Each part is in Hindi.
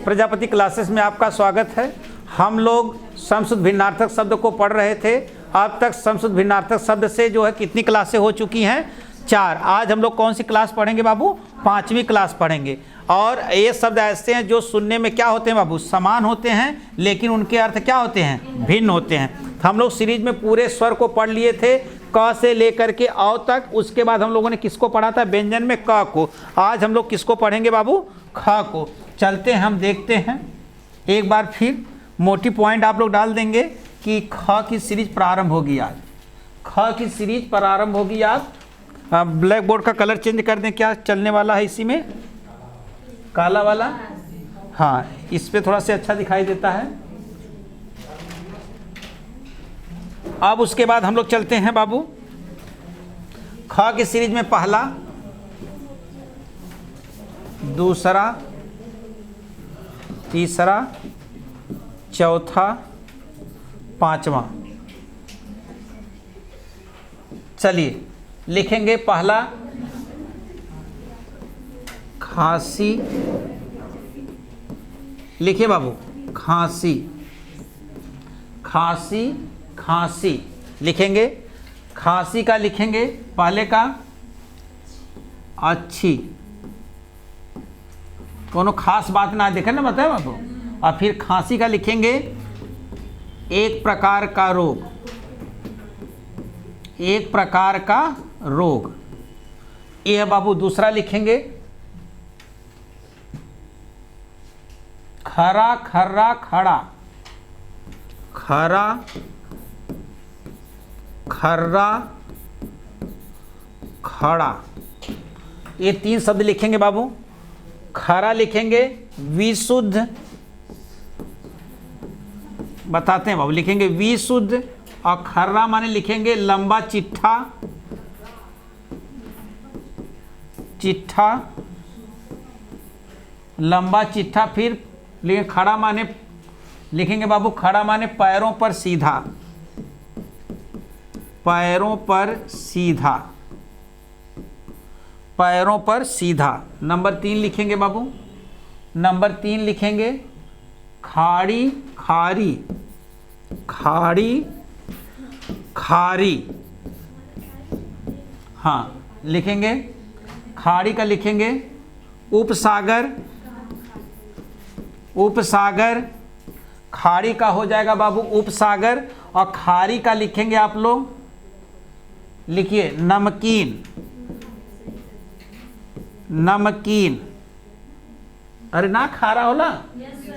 प्रजापति क्लासेस में आपका स्वागत है। हम लोग समशुद्ध भिन्नार्थक शब्द को पढ़ रहे थे। अब तक समशुद्ध भिन्नार्थक शब्द से जो है कितनी क्लासें हो चुकी हैं? 4। आज हम लोग कौन सी क्लास पढ़ेंगे बाबू? 5वीं क्लास पढ़ेंगे। और ये शब्द ऐसे हैं जो सुनने में क्या होते हैं बाबू? समान होते हैं, लेकिन उनके अर्थ क्या होते हैं? भिन्न होते हैं। हम लोग सीरीज में पूरे स्वर को पढ़ लिए थे, क से लेकर के अ तक। उसके बाद हम लोगों ने किसको पढ़ा था? व्यंजन में क को। आज हम लोग किसको पढ़ेंगे बाबू? ख को। चलते हैं, हम देखते हैं एक बार फिर। मोटी पॉइंट आप लोग डाल देंगे कि ख की सीरीज प्रारंभ होगी आज। ख की सीरीज प्रारंभ होगी आज। ब्लैक बोर्ड का कलर चेंज कर दें, क्या चलने वाला है इसी में? काला वाला। हाँ, इस पे थोड़ा सा अच्छा दिखाई देता है। अब उसके बाद हम लोग चलते हैं बाबू ख की सीरीज में पहला, दूसरा, तीसरा, चौथा, 5वां। चलिए लिखेंगे। पहला खांसी, लिखिए बाबू। खांसी, खांसी, खांसी लिखेंगे। खांसी का लिखेंगे पहले का अच्छी। कोनो खास बात ना देखे ना, बताए बाबू। और फिर खांसी का लिखेंगे एक प्रकार का रोग। एक प्रकार का रोग, ये है बाबू। दूसरा लिखेंगे खरा, खर्रा, खड़ा। खरा, खर्रा, खड़ा, ये 3 शब्द लिखेंगे बाबू। खरा लिखेंगे विशुद्ध, बताते हैं बाबू। लिखेंगे विशुद्ध। और खर्रा माने लिखेंगे लंबा चिट्ठा। चिट्ठा, लंबा चिट्ठा। फिर लेकिन खड़ा माने लिखेंगे बाबू। खड़ा माने पैरों पर सीधा। पैरों पर सीधा, पैरों पर सीधा। नंबर 3 लिखेंगे बाबू। नंबर 3 लिखेंगे खाड़ी, खारी। खाड़ी, खारी। हाँ, लिखेंगे खाड़ी का लिखेंगे उपसागर। उपसागर, खाड़ी का हो जाएगा बाबू उपसागर। और खारी का लिखेंगे आप लोग, लिखिए नमकीन। नमकीन, अरे ना खारा होला,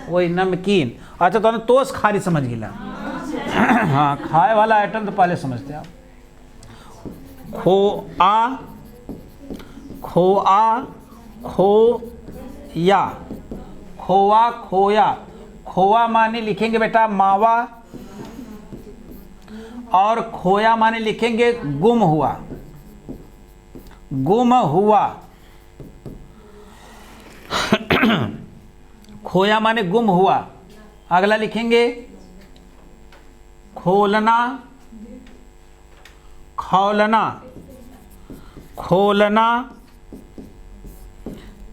वही नमकीन। अच्छा, तो तोस खारी समझ गिला। हाँ, खाए वाला आइटम तो पहले समझते आप। खोआ, खोआ, खोया। खोआ, खोया। खोआ माने लिखेंगे बेटा मावा। और खोया माने लिखेंगे गुम हुआ। गुम हुआ। खोया माने गुम हुआ। अगला लिखेंगे खोलना, खौलना। खोलना,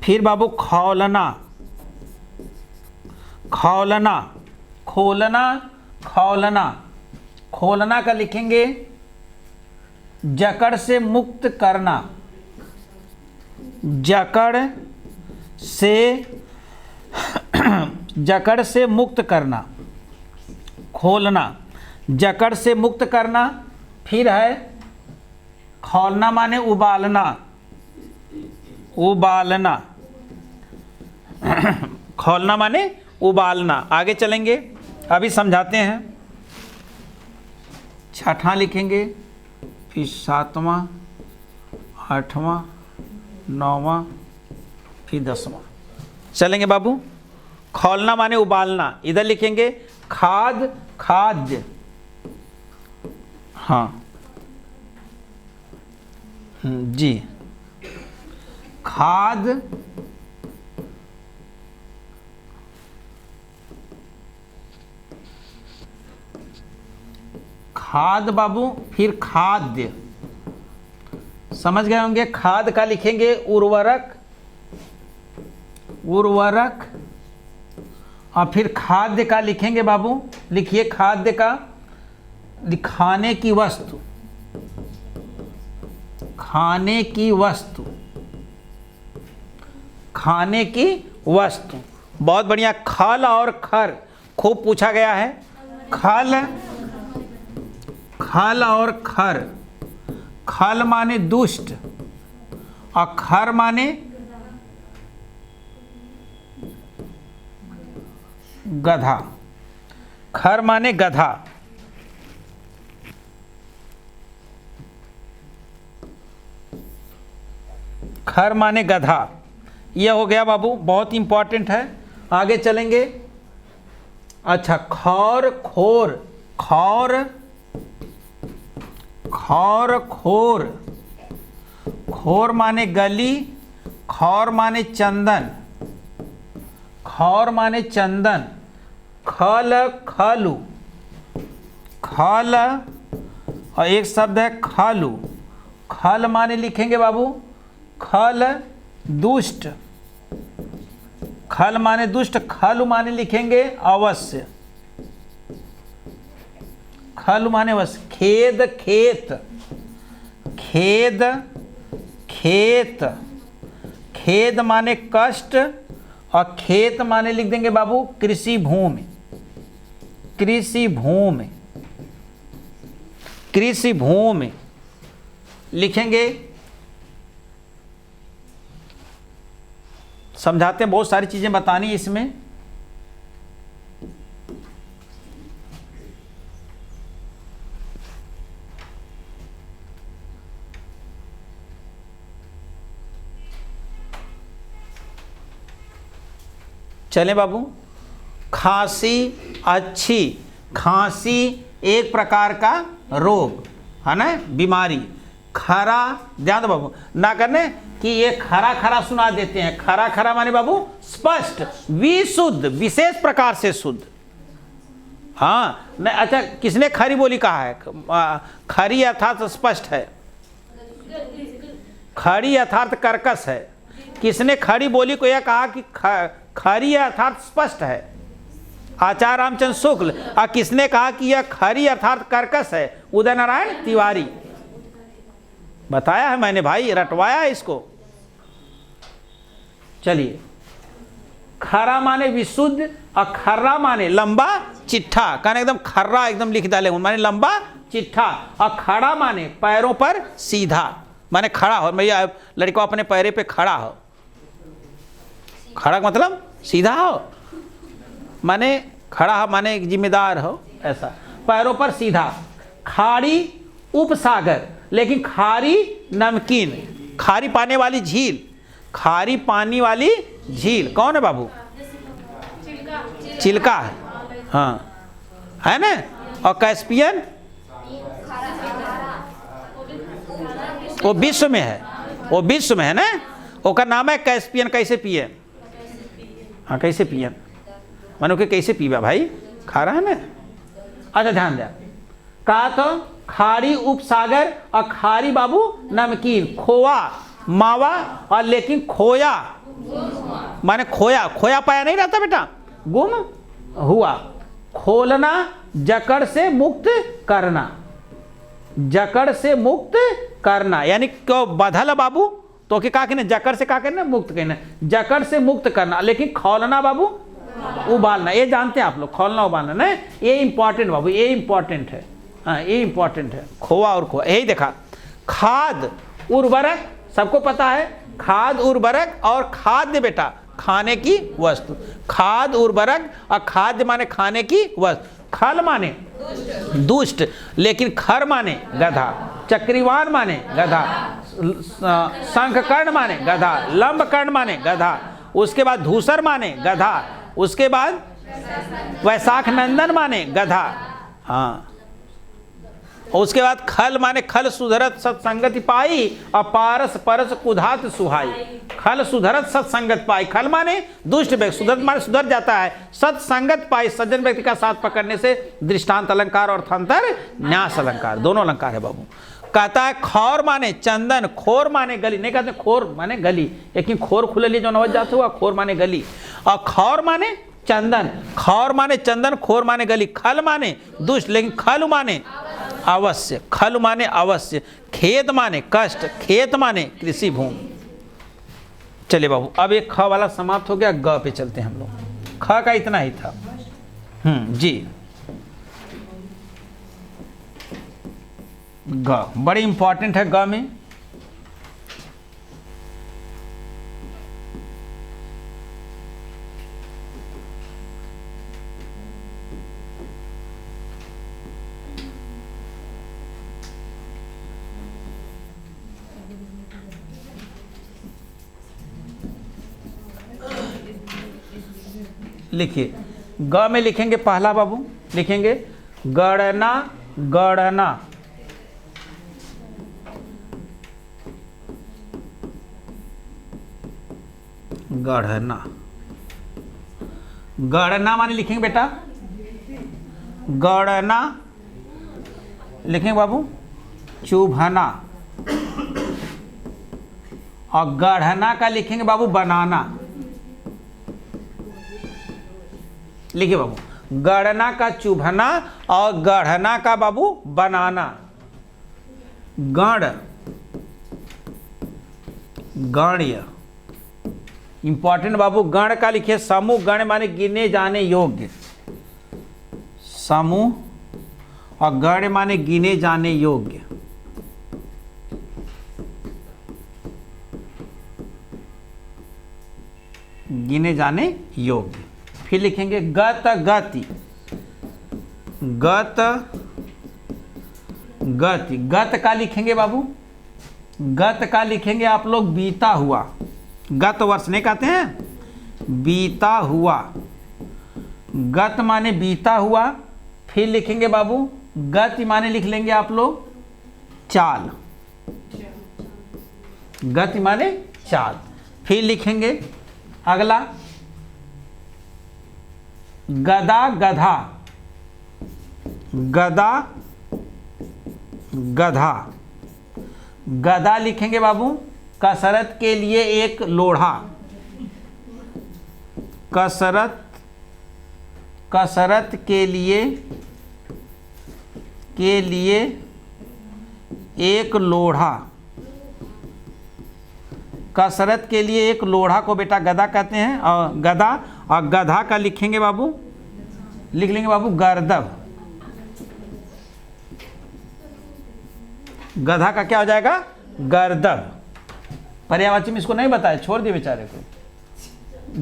फिर बाबू खौलना। खौलना, खोलना, खौलना। खोलना का लिखेंगे जकड़ से मुक्त करना। जकड़ से जकड़ से मुक्त करना। खोलना, जकड़ से मुक्त करना। फिर है खौलना माने उबालना। उबालना। खौलना माने उबालना। आगे चलेंगे, अभी समझाते हैं। छठा लिखेंगे, फिर 7वां, 8वां, 9वां, फिर 10वां। चलेंगे बाबू। खौलना माने उबालना। इधर लिखेंगे खाद, खाद्य। हाँ जी, खाद, खाद बाबू, फिर खाद्य, समझ गए होंगे। खाद का लिखेंगे उर्वरक, उर्वरक, और फिर खाद्य का लिखेंगे बाबू, लिखिए खाद्य का, खाने की वस्तु, खाने की वस्तु, खाने की वस्तु। बहुत बढ़िया। खल और खर खूब पूछा गया है। खल, खल और खर। खल माने दुष्ट और खर माने गधा। खर माने गधा। खर माने गधा। यह हो गया बाबू, बहुत इंपॉर्टेंट है। आगे चलेंगे। अच्छा, खौर खोर, खौर, खौर खोर। खोर माने गली, खौर माने चंदन, खौर माने चंदन। खल खलू, खल, और एक शब्द है खलू। खल माने लिखेंगे बाबू, खल दुष्ट, खल माने दुष्ट। खल माने लिखेंगे अवश्य, खल माने अवश्य। खेद खेत, खेद खेत। खेद माने कष्ट और खेत माने लिख देंगे बाबू कृषि भूमि, कृषि भूमि, कृषि भूमि लिखेंगे। समझाते हैं, बहुत सारी चीजें बतानी इसमें। चलें बाबू। खांसी अच्छी, खांसी एक प्रकार का रोग है ना, बीमारी। खरा, ध्यान दो बाबू, ना करने कि ये खरा खरा सुना देते हैं। खरा खरा माने बाबू स्पष्ट, विशुद्ध, विशेष प्रकार से शुद्ध। हाँ नहीं, अच्छा किसने खरी बोली कहा है? खरी अर्थात स्पष्ट है, खरी अर्थात कर्कश है। किसने खरी बोली को यह कहा कि खरी अर्थात स्पष्ट है? आचार्य रामचंद्र शुक्ल। और किसने कहा कि यह खरी अर्थात कर्कश है? उदय नारायण तिवारी। बताया है मैंने भाई, रटवाया है इसको। चलिए, खरा माने विशुद्ध और खर्रा माने लंबा चिट्ठा। कहना एकदम खर्रा एकदम लिख डाले माने लंबा चिट्ठा। और खड़ा माने पैरों पर सीधा, माने खड़ा हो। भैया लड़का अपने पैरे पे खड़ा हो, खड़ा मतलब सीधा हो, माने खड़ा हो माने जिम्मेदार हो, ऐसा। पैरों पर सीधा। खाड़ी उपसागर, लेकिन खारी नमकीन, खारी पानी वाली झील, खारी पानी वाली झील कौन है बाबू? चिल्का है, हाँ है ना। और कैस्पियन वो विश्व में है, वो विश्व में है ना, उसका नाम है कैस्पियन। कैसे पिए? हाँ कैसे पिए, मानो कि कैसे पीवा भाई, खा रहा है ना। अच्छा ध्यान दिया, कहा तो खारी उपसागर और खारी बाबू नमकीन। खोआ मावा और लेकिन खोया माने खोया, खोया पाया नहीं रहता बेटा, गुम हुआ। खोलना जकड़ से मुक्त करना, जकड़ से मुक्त करना, यानी क्यों बधल बाबू तो कि का कहना, जकड़ से का कहना, मुक्त कहना, जकड़ से मुक्त करना। लेकिन खोलना बाबू उबालना, ये जानते हैं आप लोग, खोलना उबालना नहीं, ये इंपॉर्टेंट बाबू, ये इंपॉर्टेंट है। हाँ ये इंपॉर्टेंट है, खोआ और खोआ, यही देखा। खाद उर्वरक सबको पता है, खाद उर्वरक और खाद्य बेटा खाने की वस्तु। खाद उर्वरक और खाद्य माने खाने की वस्तु। खल माने दुष्ट, लेकिन खर माने गधा। चक्रीवान माने गधा, शंखकर्ण माने गधा, लंबकर्ण माने गधा, उसके बाद धूसर माने गधा, उसके बाद वैशाख नंदन माने गधा। हाँ और उसके बाद खल माने खल सुधरत सत्संगति पाई, और पारस परस कुधात सुहाई। खल सुधरत सत्संगत पाई, खल माने दुष्ट व्यक्ति, सुधरत माने सुधर जाता है, सत्संगत पाई सज्जन व्यक्ति का साथ पकड़ने से दृष्टांत अलंकार और अर्थांतर न्यास अलंकार, दोनों अलंकार है बाबू। कहता है खौर माने चंदन, खोर माने गली, नहीं कहते खोर माने गली, लेकिन खोर खुले लिए जो नवज जाते हुआ, खोर माने गली, और खौर माने चंदन, खौर माने चंदन, खोर माने गली। खल माने दुष्ट, लेकिन खल माने अवश्य, खल माने अवश्य। खेत माने कष्ट, खेत माने कृषि भूमि। चलिए बाबू, अब एक ख वाला समाप्त हो गया, ग पे चलते हैं हम लोग। ख का इतना ही था। जी, ग बड़ी इंपॉर्टेंट है। ग में लिखिए, ग में लिखेंगे पहला बाबू, लिखेंगे गणना, गणना, गणना, गणना माने लिखेंगे बेटा, गणना लिखेंगे बाबू चुभना, और गढ़ना का लिखेंगे बाबू बनाना। लिखिए बाबू, गणना का चुभना और गढ़ना का बाबू बनाना। गण, गण्य, इंपॉर्टेंट बाबू। गण का लिखिए समूह, गण माने गिने जाने योग्य, समूह, और गण माने गिने जाने योग्य। गिने जाने योग्य। फिर लिखेंगे गत, गति, गत, गति। गत का लिखेंगे बाबू, गत का लिखेंगे आप लोग बीता हुआ। गत वर्ष नहीं कहते हैं, बीता हुआ। गत माने बीता हुआ। फिर लिखेंगे बाबू गति माने लिख लेंगे आप लोग चाल, गति माने चाल। फिर लिखेंगे अगला गदा, गधा, गदा, गधा। गदा लिखेंगे बाबू कसरत के लिए एक लोढ़ा, कसरत, कसरत के लिए एक लोढ़ा। कसरत के लिए एक लोढ़ा को बेटा गदा कहते हैं, और गदा। और गधा का लिखेंगे बाबू, लिख लेंगे बाबू गर्दभ। गधा का क्या हो जाएगा, गर्दभ। पर्यायवाची में इसको नहीं बताया, छोड़ दिए बेचारे को।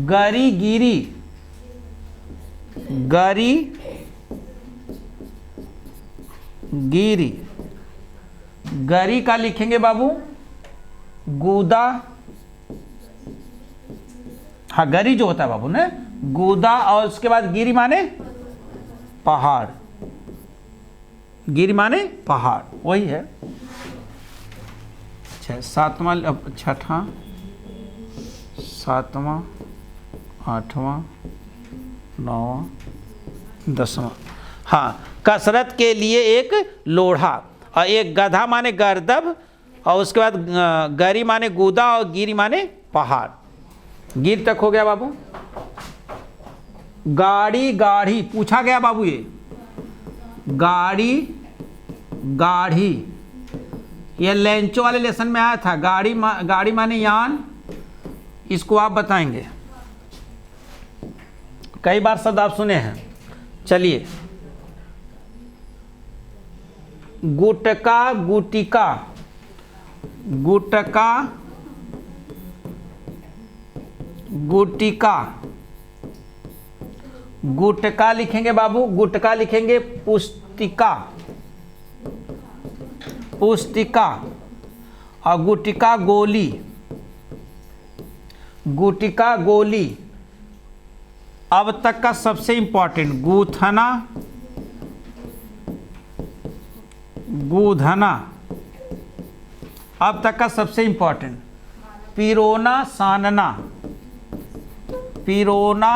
गरी, गिरी, गरी, गिरी। गरी का लिखेंगे बाबू गूदा, हाँ गरी जो होता है बाबू ने गूदा, और उसके बाद गिरी माने पहाड़, गिरी माने पहाड़, वही है। सातवां, अब छठा, सातवां, आठवां, नौवां, दसवां। हाँ, कसरत के लिए एक लोढ़ा, और एक गधा माने गर्दभ, और उसके बाद गरी माने गूदा, और गिरी माने पहाड़। गिर तक हो गया बाबू। गाड़ी, गाढ़ी पूछा गया बाबू, ये गाड़ी, गाढ़ी, ये लेंचो वाले लेसन में आया था। गाड़ी गाड़ी माने यान, इसको आप बताएंगे, कई बार शब्द आप सुने हैं। चलिए, गुटका, गुटिका, गुटका, गुटिका। गुटका लिखेंगे बाबू, गुटका लिखेंगे पुस्तिका, पुस्तिका, और गुटिका गोली, गुटिका गोली। अब तक का सबसे इंपॉर्टेंट गूथना, गूधना। अब तक का सबसे इंपॉर्टेंट, पिरोना सानना, पिरोना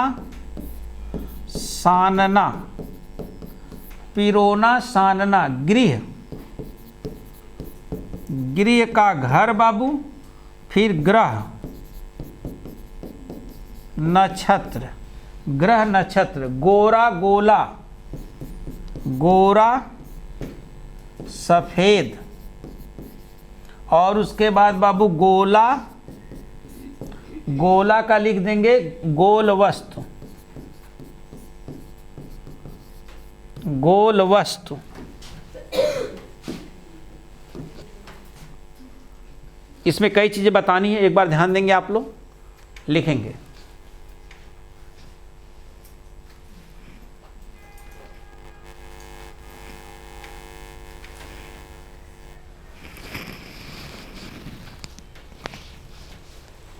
सानना, पिरोना सानना, गृह, गृह का घर बाबू, फिर ग्रह, नक्षत्र, ग्रह नक्षत्र, गोरा गोला, गोरा सफेद, और उसके बाद बाबू गोला, गोला का लिख देंगे गोल वस्तु, गोल वस्तु। इसमें कई चीजें बतानी है, एक बार ध्यान देंगे आप लोग, लिखेंगे।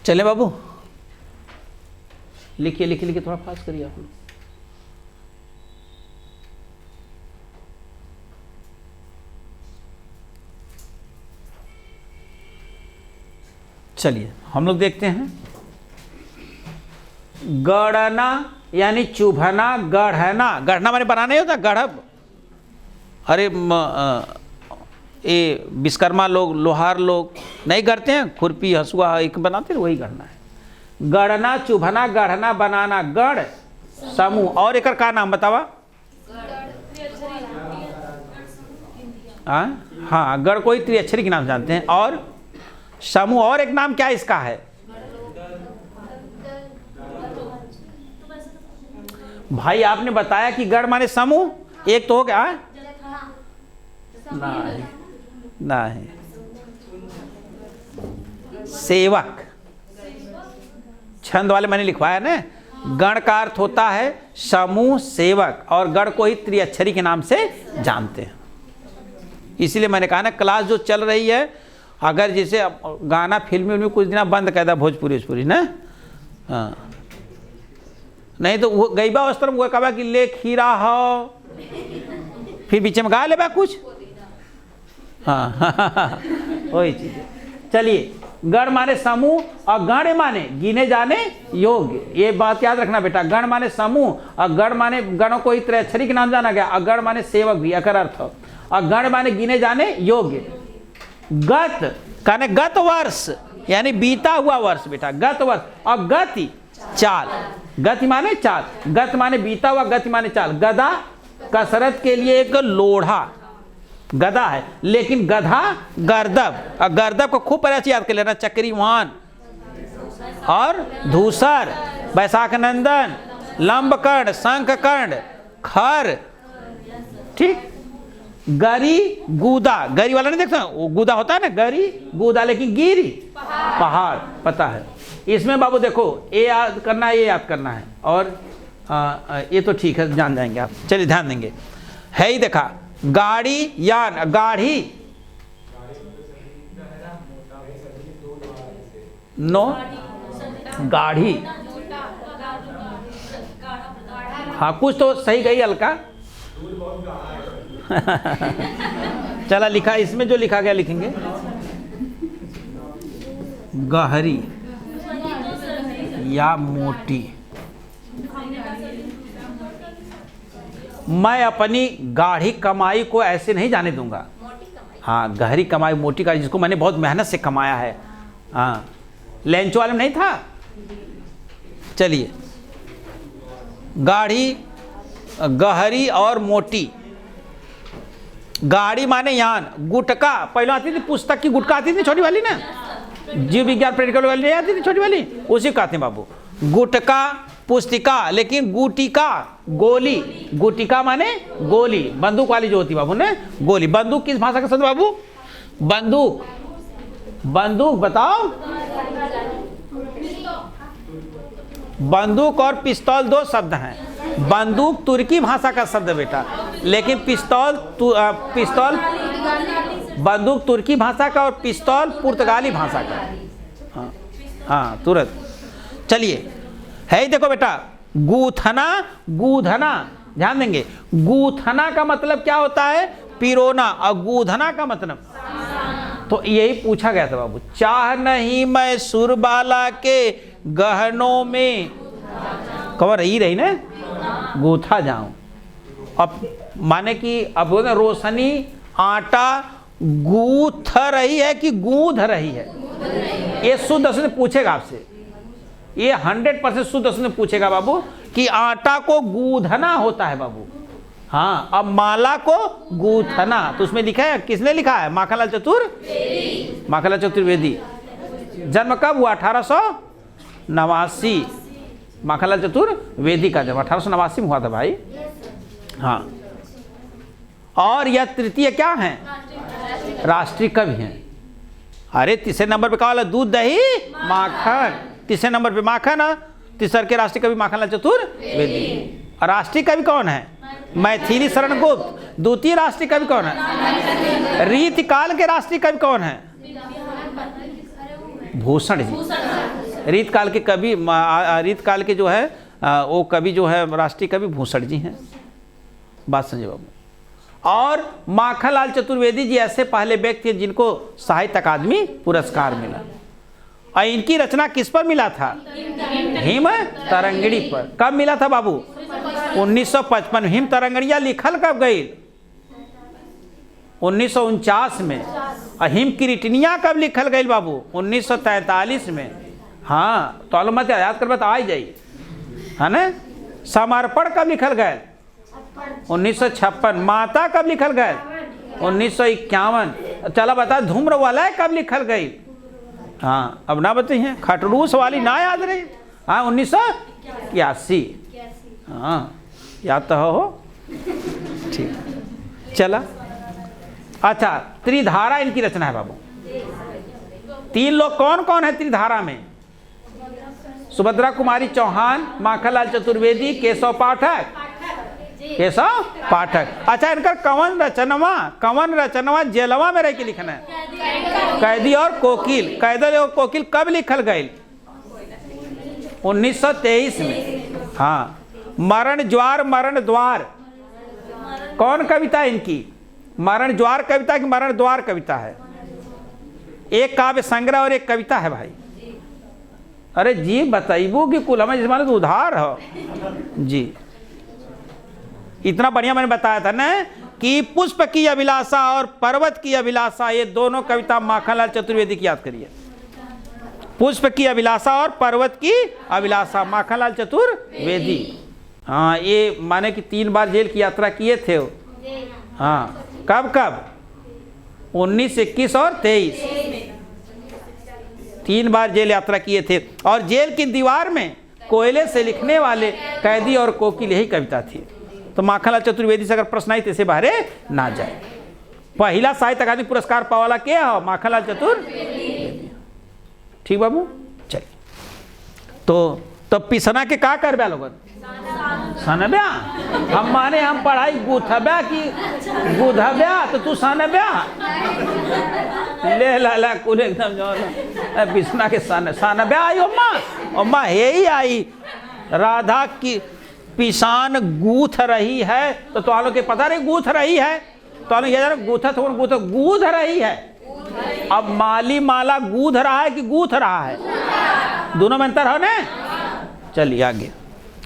चले बाबू, लिखिए लिखिए लिखिए, थोड़ा फास्ट करिए आप लोग। चलिए हम लोग देखते हैं। गढ़ना यानी चुभना, गढ़ना, गढ़ना माने बनाना ही होता, गढ़ब। अरे ये विश्वकर्मा लोग, लोहार लोग नहीं गढ़ते हैं, खुरपी हसुआ एक बनाते हैं, वही गढ़ना है। गढ़ना, चुभना, गढ़ना, बनाना, गढ़ समूह। और एक का नाम बतावा? हाँ, गढ़ कोई त्रिअक्षरी के नाम जानते हैं। और समूह, और एक नाम क्या इसका है? भाई आपने बताया कि गढ़ माने समूह, एक तो हो गया। नहीं, नहीं, सेवक, छंद वाले मैंने लिखवाया ना। गण का अर्थ होता है समूह, सेवक, और गण को ही त्रिअक्षरी के नाम से जानते हैं। इसीलिए मैंने कहा ना, क्लास जो चल रही है, अगर जैसे गाना फिल्मी में कुछ दिन बंद कर दिया, भोजपुरी ना, हाँ, नहीं तो वो गईबा वस्त्र वो कहा कि ले खीरा हो, फिर बीच में गा ले बा कुछ। हाँ वही चीज है। चलिए, गण माने समूह और गण माने गिने जाने योग्य, ये बात याद रखना बेटा। गण माने समूह और गण माने, गणों को ही त्रिअक्षरी के नाम जाना गया, और गण माने सेवक भी अकर अर्थ, और गण माने गिने जाने योग्य। गत कहने गत वर्ष यानी बीता हुआ वर्ष बेटा, गत वर्ष। और गति चाल, गति माने चाल, गत माने बीता हुआ, गति माने चाल। गधा कसरत के लिए एक लोढ़ा, गधा है, लेकिन गधा गर्दब, और गर्दब को खूब तरह से याद कर लेना। चक्रीवान और धूसर, बैसाख नंदन, लंबकर्ण, शंखकर्ण, खर, ठीक। गरी गूदा, गरी वाला नहीं देखता, वो गूदा होता है ना, गरी गूदा, लेकिन गिरी पहाड़, पता है। इसमें बाबू देखो, ये याद करना है, ये याद करना है, और ये तो ठीक है, जान जाएंगे आप। चलिए ध्यान देंगे, है ही देखा। गाड़ी यान, गाढ़ी, नो, गाढ़ी, हाँ कुछ तो सही गई हल्का। चला लिखा, इसमें जो लिखा गया लिखेंगे। गहरी या मोटी, मैं अपनी गाढ़ी कमाई को ऐसे नहीं जाने दूंगा। हाँ, गहरी कमाई, मोटी कमाई, जिसको मैंने बहुत मेहनत से कमाया है। हाँ, लेंच वाले में नहीं था। चलिए, गाढ़ी, गहरी और मोटी। गाड़ी माने यान, गुटका, पहले आती थी पुस्तक की गुटका आती थी छोटी वाली ना, जीव विज्ञान प्रैक्टिकल वाली नहीं आती थी छोटी वाली, उसी कहते हैं बाबू। गुटका पुस्तिका, लेकिन गुटिका गोली, गुटिका माने गोली, बंदूक वाली जो होती बाबू ने, गोली। बंदूक किस भाषा का शब्द बाबू? बंदूक, बंदूक बताओ। बंदूक और पिस्तौल दो शब्द हैं। बंदूक तुर्की भाषा का शब्द बेटा, लेकिन पिस्तौल पिस्तौल बंदूक तुर्की भाषा का और पिस्तौल पुर्तगाली भाषा का। हाँ हाँ, तुरंत। चलिए, है देखो बेटा, गूथना, गूधना, ध्यान देंगे। गूथना का मतलब क्या होता है? पिरोना, और गूधना का मतलब, तो यही पूछा गया था बाबू। चाह नहीं मैं सुरबाला के गहनों में, कवर रही ना, गूथा जाऊं। अब माने कि अब बोलते रोशनी आटा गूथ रही है कि गूंध रही है, ये शुद्ध असली पूछेगा आपसे, ये 100% शुद्ध असली पूछेगा बाबू कि आटा को गूंधना होता है बाबू। हाँ, अब माला को गूथना, तो उसमें लिखा है, किसने लिखा है? माखनलाल चतुर्वेदी। माखनलाल चतुर्वेदी जन्म कब हुआ? 1889। माखनलाल चतुर्वेदी का जन्म 1889 में हुआ था भाई। हाँ, और यह तृतीय क्या है? राष्ट्रीय कवि हैं। अरे तीसरे नंबर पे क्या वाला? दूध दही माखन, तीसरे नंबर पे माखन, तीसरे के राष्ट्रीय कवि माखनलाल चतुर्वेदी। राष्ट्रीय कवि कौन है? मैथिली शरण गुप्त। द्वितीय राष्ट्रीय कवि कौन है? रीतकाल के राष्ट्रीय कवि कौन है? भूषण जी। रीतकाल के कवि, रीतकाल के जो है वो कवि जो है राष्ट्रीय कवि भूषण जी हैं। बात समझे बाबू। और माखनलाल चतुर्वेदी जी ऐसे पहले व्यक्ति हैं जिनको साहित्य अकादमी पुरस्कार मिला। और इनकी रचना किस पर मिला था? हिम तरंगिणी पर। कब मिला था बाबू? 1955। हिम तरंगिणिया लिखल कब गई? 1949 में। और हिम किरीटनिया कब लिखल गई बाबू? 1943 में। हाँ, तो मत याद कर बता आई जाइए, है ना। समर्पण कब लिखल गए? 1956। माता कब लिखल गए? 1951। चला बता धूम्रवलय कब लिखल गई? हाँ, अब ना बताइए, खटरूस वाली ना याद रही। हाँ, 1981। हाँ, याद तो हो। ठीक, चला। अच्छा, त्रिधारा इनकी रचना है बाबू। 3 लोग कौन कौन है त्रिधारा में? सुभद्रा कुमारी चौहान, माखनलाल चतुर्वेदी, केशव पाठक। केशव पाठक। अच्छा, इनका कवन रचनवा जेलवा में रह के लिखना है? कैदी और कोकिल। कैदी और कोकिल कब लिखल गई? 1923 में। हाँ, मरण ज्वार मरण द्वार कौन कविता है इनकी? मरण ज्वार कविता की मरण द्वार कविता है? एक काव्य संग्रह और एक कविता है भाई। अरे जी बताइबू कि कुल हमें जिसमाने तो उधार हो जी। इतना बढ़िया मैंने बताया था ना कि पुष्प की अभिलाषा और पर्वत की अभिलाषा, ये दोनों कविता माखनलाल चतुर्वेदी की याद करिए। पुष्प की अभिलाषा और पर्वत की अभिलाषा माखनलाल चतुर्वेदी। हाँ, ये माने कि 3 बार जेल की यात्रा किए थे वो। हाँ, कब कब? 19, 21 और 23। 3 बार जेल यात्रा किए थे। और जेल की दीवार में कोयले से लिखने वाले कैदी और कोकिल यही कविता थी। तो माखनलाल चतुर्वेदी से अगर प्रश्न आई तो इसे बाहरे ना जाए। पहला साहित्य अकादमी पुरस्कार पावाला के हो? माखनलाल चतुर्वेदी। ठीक बाबू, चलिए। तो पिसना के का कर लोगन? सनब्या। हम माने हम पढ़ाई गुथब्या की गुधब्या, तो तू सनब्या ले ला कुल एकदम जो पिसना के सनब्या आई। अम्मा हे ही आई। राधा की पिसान गूथ रही है, तो तुम के पता नहीं गूथ रही है? तो ये गूथा थोड़ा गूथ गूध रही है। अब माली माला गूध रहा है कि गूथ रहा है? दोनों में अंतर हो ना। चलिए आगे।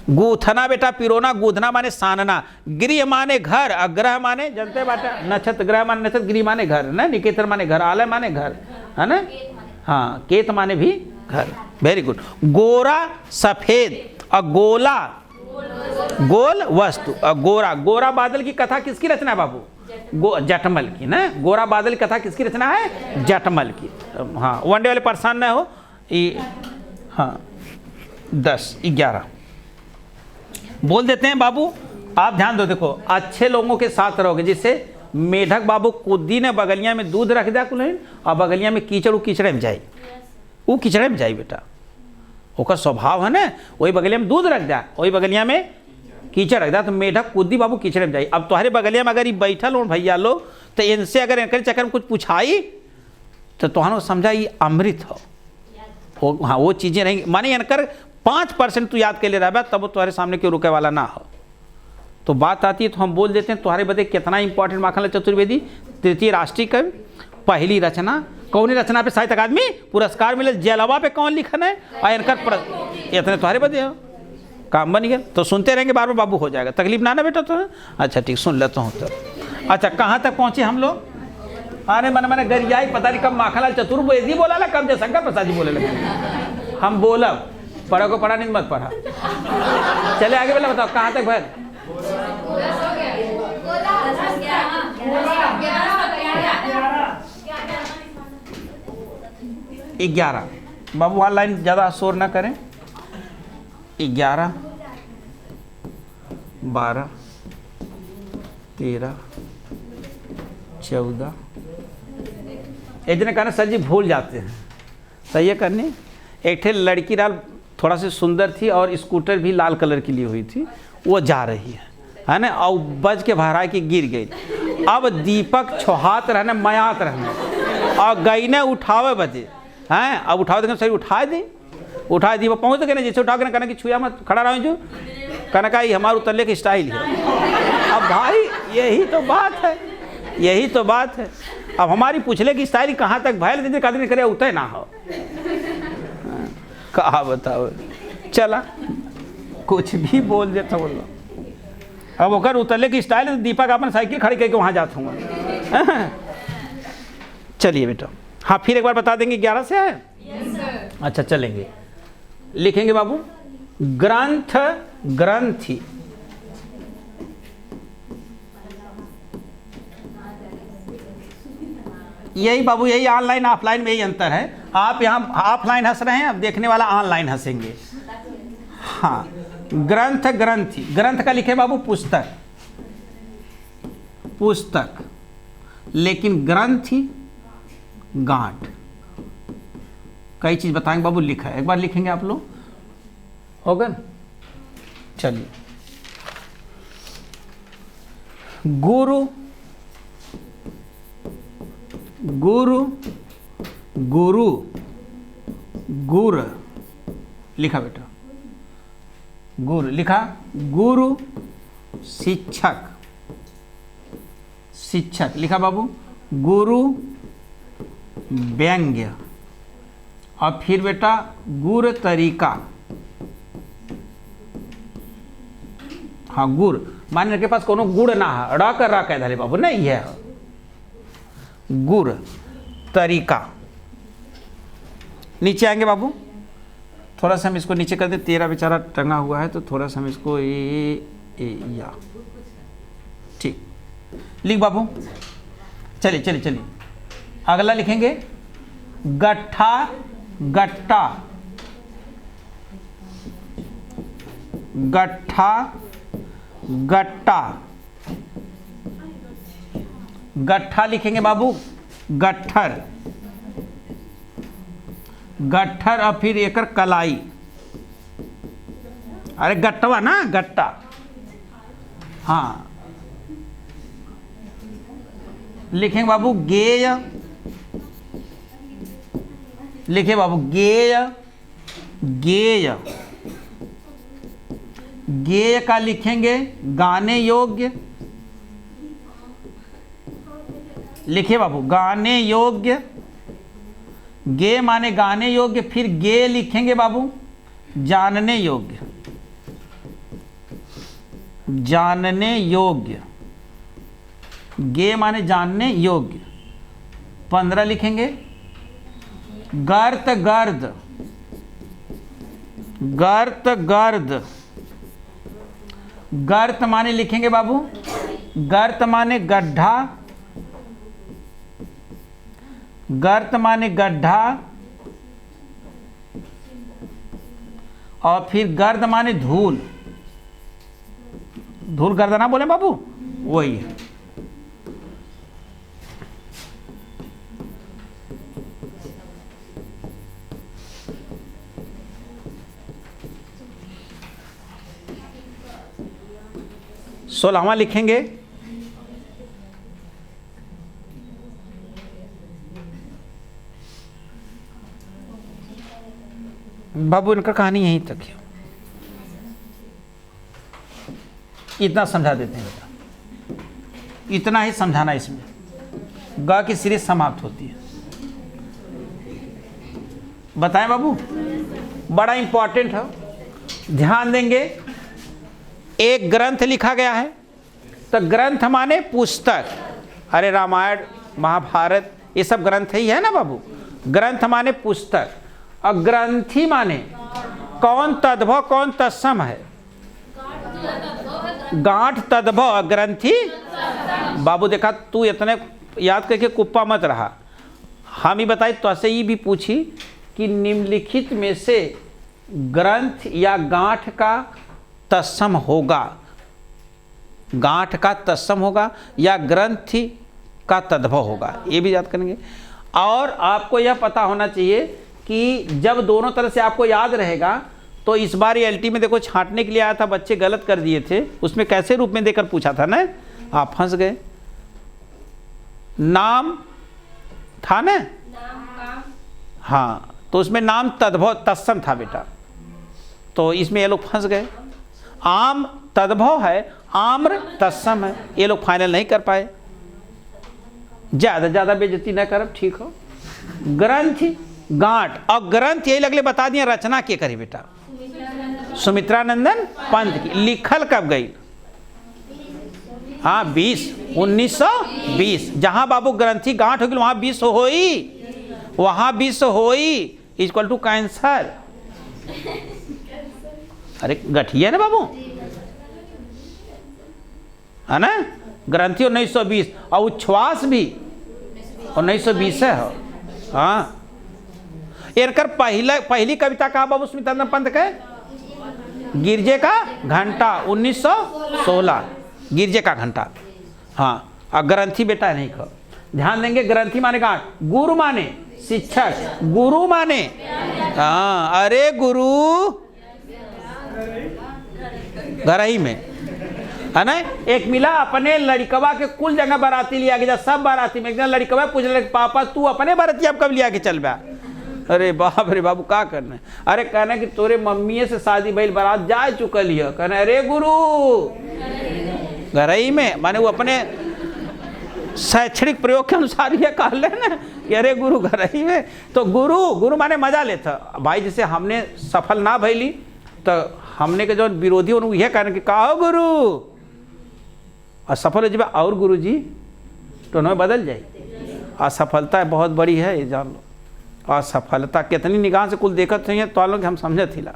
गूथना बेटा पिरोना, गूधना माने सानना, गृह माने घर, अग्रह माने जनते बाटा, नक्षत्र ग्रह माने नक्षत्र, गृह माने घर ना, निकेतन माने घर, आलय माने घर, है ना। हाँ, केत माने भी घर। Very good. गोरा सफेद और गोला गोल वस्तु। और गोरा, गोरा बादल की कथा किसकी रचना है बाबू? जटमल की ना। गोरा बादल की कथा किसकी रचना है? जटमल की। हाँ, वनडे वाले परेशान न हो। हाँ, 10, 11 बोल देते हैं बाबू। आप ध्यान दो, देखो अच्छे लोगों के साथ रहोगे। जिससे मेढक बाबू कुद्दी ने बगलिया में दूध रख दिया कुल, और बगलिया में कीचड़, कीचड़े में जाई, वो कीचड़े में जाई बेटा, ओकर स्वभाव है ना। वही बगलिया में दूध रख दिया, वही बगलिया में कीचड़ रख दिया, तो मेढक कुद्दी बाबू कीचड़े में जाई। अब तुम्हारे बगलिया में अगर ये बैठल हो भैया लोग, तो इनसे अगर इनके चक्कर में कुछ पूछाई तो तुम्हारा समझा ये अमृत हो। हाँ, वो चीज़ें रहेंगी। माने इनकर 5% तू याद के लिए रहा, तब वो तुम्हारे सामने क्यों रुके वाला ना हो। तो बात आती है तो हम बोल देते हैं तुम्हारे बदे कितना इंपॉर्टेंट माखनलाल चतुर्वेदी तृतीय राष्ट्रीय कवि, पहली रचना, कौन रचना पे साहित्य अकादमी पुरस्कार मिले, जलवा पे कौन लिखन है, और एंकर इतने तुम्हारे बदे हो, काम बन गया। तो सुनते रहेंगे बार बार बाबू, हो जाएगा, तकलीफ ना ना बेटा तो। अच्छा ठीक, सुन लेता हूँ तो। अच्छा कहाँ तक पहुँचे हम लोग? अरे मैंने गरियाई पता नहीं कब माखनलाल चतुर्वेदी बोला ला, कब जयशंकर प्रसाद जी बोले लगे। हम बोला पढ़ा को पढ़ा नहीं मत पढ़ा। चले आगे बोला, बताओ कहाँ तक भाई? 11 बाबू, वहाँ लाइन ज़्यादा शोर ना करें। 11, 12, 13, 14। एक दिन कहना सर जी भूल जाते हैं, सही है करनी। एक ठे लड़की लाल थोड़ा सी सुंदर थी और स्कूटर भी लाल कलर की ली हुई थी, वो जा रही है ना, और बज के भरा की गिर गई। अब दीपक छोहात रहने मयात रहने और गई ने उठावे बजे हैं, अब उठावे देखें सही उठाए दी, उठाए दी, वो पहुँच तो गए जैसे उठा के कहना कि छुआ मत, खड़ा रहो जो कहना का हमारे उतरले की स्टाइल है। अब भाई यही तो बात है, यही तो बात है। अब हमारी पूछले की स्टाइल कहाँ तक भैल कदम करे उतर ना हो, कहा बताओ, चला कुछ भी बोल देता बोलो। अब अगर उतरले की स्टाइल है तो दीपक अपन साइकिल खड़ी करके वहाँ जाता हूँ। चलिए बेटा, हाँ फिर एक बार बता देंगे 11 से है। yes, अच्छा चलेंगे, लिखेंगे बाबू ग्रंथ ग्रंथी, यही बाबू, यही ऑनलाइन ऑफलाइन में यही अंतर है। आप यहाँ ऑफलाइन हंस रहे हैं, अब देखने वाला ऑनलाइन हंसेंगे। हाँ ग्रंथ ग्रंथी, ग्रंथ का लिखे बाबू पुस्तक, पुस्तक, लेकिन ग्रंथी गांठ। कई चीज बताएंगे बाबू, लिखा है, एक बार लिखेंगे आप लोग, होगा ना। चलिए गुरु गुरु गुरु गुर लिखा बेटा, गुरु लिखा, गुरु शिक्षक, शिक्षक लिखा बाबू, गुरु व्यंग्य, और फिर बेटा गुर तरीका। हाँ गुर माने के पास कोनो गुड़ ना है, रा कर रा कह धरे बाबू, नहीं है, गुर तरीका। नीचे आएंगे बाबू, थोड़ा सा हम इसको नीचे कर दे, 13 बेचारा टंगा हुआ है तो थोड़ा सा हम इसको या ठीक लिख बाबू। चलिए चलिए चलिए, अगला लिखेंगे गट्ठा गट्टा, गट्ठा गट्टा, गट्ठा लिखेंगे बाबू गट्ठर, गट्ठर, और फिर एकर कलाई, अरे गट्टवा ना गट्टा, हाँ लिखेंगे बाबू गेय, लिखे बाबू गेय, गेय, गेय का लिखेंगे गाने योग्य, लिखे बाबू गाने योग्य, गे माने गाने योग्य, फिर गे लिखेंगे बाबू जानने योग्य, जानने योग्य, गे माने जानने योग्य। 15 लिखेंगे गर्त गर्द, गर्त गर्द, गर्त माने लिखेंगे बाबू, गर्त माने गड्ढा, गर्त माने गड्ढा, और फिर गर्द माने धूल, धूल गर्द ना बोले बाबू, वही है। सोलहवां लिखेंगे बाबू, इनका कहानी यहीं तक है। इतना समझा देते हैं बेटा, इतना ही समझाना इसमें, ग की सीरीज समाप्त होती है। बताएं बाबू, बड़ा इंपॉर्टेंट है, ध्यान देंगे। एक ग्रंथ लिखा गया है, तो ग्रंथ माने पुस्तक, अरे रामायण महाभारत ये सब ग्रंथ ही है ना बाबू। ग्रंथ माने पुस्तक, और ग्रंथी माने कौन तद्भव कौन तत्सम है, गांठ तद्भव ग्रंथी। बाबू देखा, तू इतने याद करके कुप्पा मत रहा। हम ही बताई तो ऐसे ही भी पूछी कि निम्नलिखित में से ग्रंथ या गांठ का तत्सम होगा, गांठ का तत्सम होगा या ग्रंथि का तद्भव होगा, ये भी याद करेंगे। और आपको यह पता होना चाहिए कि जब दोनों तरह से आपको याद रहेगा, तो इस बार एलटी में देखो छांटने के लिए आया था, बच्चे गलत कर दिए थे, उसमें कैसे रूप में देकर पूछा था ना, आप फंस गए। नाम था ना, हाँ, तो उसमें नाम तद्भव तत्सम था बेटा, तो इसमें ये लोग फंस गए। आम तद्भव है, आम्र तत्सम है, ये लोग फाइनल नहीं कर पाए। ज़्यादा बेइज्जती न करब, ठीक हो। ग्रंथ गांठ, और ग्रंथ यही लगले बता दिए रचना के करी बेटा, सुमित्रानंदन पंत की। लिखल कब गई, हाँ 1920। जहां बाबू ग्रंथी गांठ हो गई वहां 20 होई, वहां 20 होई इक्वल टू कैंसर। अरे गठिया ना बाबू, है ना। ग्रंथि 1920 और उच्छ्वास भी 1920 है। हाँ, एरकर पहली कविता कहा बाबू सुमित्रानंद पंत के, गिरजे का घंटा 1916, गिरजे का घंटा। हाँ, और ग्रंथि बेटा नहीं कहो, ध्यान देंगे। ग्रंथि माने गांठ, गुरु माने शिक्षक, गुरु माने हाँ, अरे गुरु घर ही में, है ना। एक मिला अपने लड़कवा के कुल जगह बाराती लिया गया, सब बाराती में। एक दिन लड़कवा पूछ रहे पापा तू अपने बाराती अब कब लिया के चल बा। अरे बाप रे बाबू का करना, अरे कहना कि तोरे मम्मी से शादी भइल, बारात जा चुकल है। कहना अरे गुरु घर ही में, माने वो अपने शैक्षणिक प्रयोग के अनुसार ये कह ले ना कि अरे गुरु घर ही में। तो गुरु माने मजा लेता भाई। जैसे हमने सफल ना भैली तो हमने के जो विरोधी उन्होंने यह कहना कि कहो गुरु, असफल हो जाए और गुरु जी तो न बदल जाए। असफलता बहुत बड़ी है, ये जान लो। असफलता कितनी निगाह से कुल देखत चाहिए तो लोग हम समझे थिला,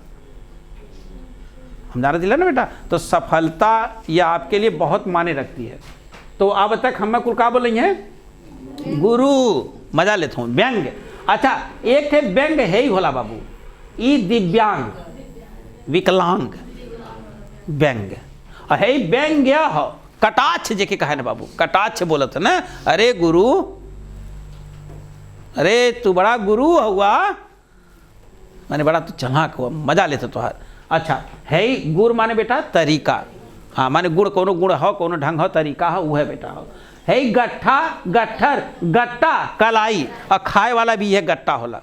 हम जाना थिला ना बेटा। तो सफलता यह आपके लिए बहुत माने रखती है। तो अब तक हम कुल का बोल रही हैं गुरु, मजा लेता हूँ। व्यंग, अच्छा एक थे व्यंग है ही होला बाबू, ई दिव्यांग विकलांग व्यंग है व्यंग्य हो। कटाक्ष जेके कहे ना बाबू, कटाक्ष बोलत ना, अरे गुरु, अरे तू बड़ा गुरु हुआ, माने बड़ा तू चालाक हुआ, मजा लेते तुहार। अच्छा है गुड़ माने बेटा तरीका, हाँ माने गुड़ कोनो गुड़ हो, कोनो ढंग हो, तरीका हो, वह बेटा हो। है गट्ठा गट्ठर, गट्टा कलाई, और खाए वाला भी है गट्टा होला,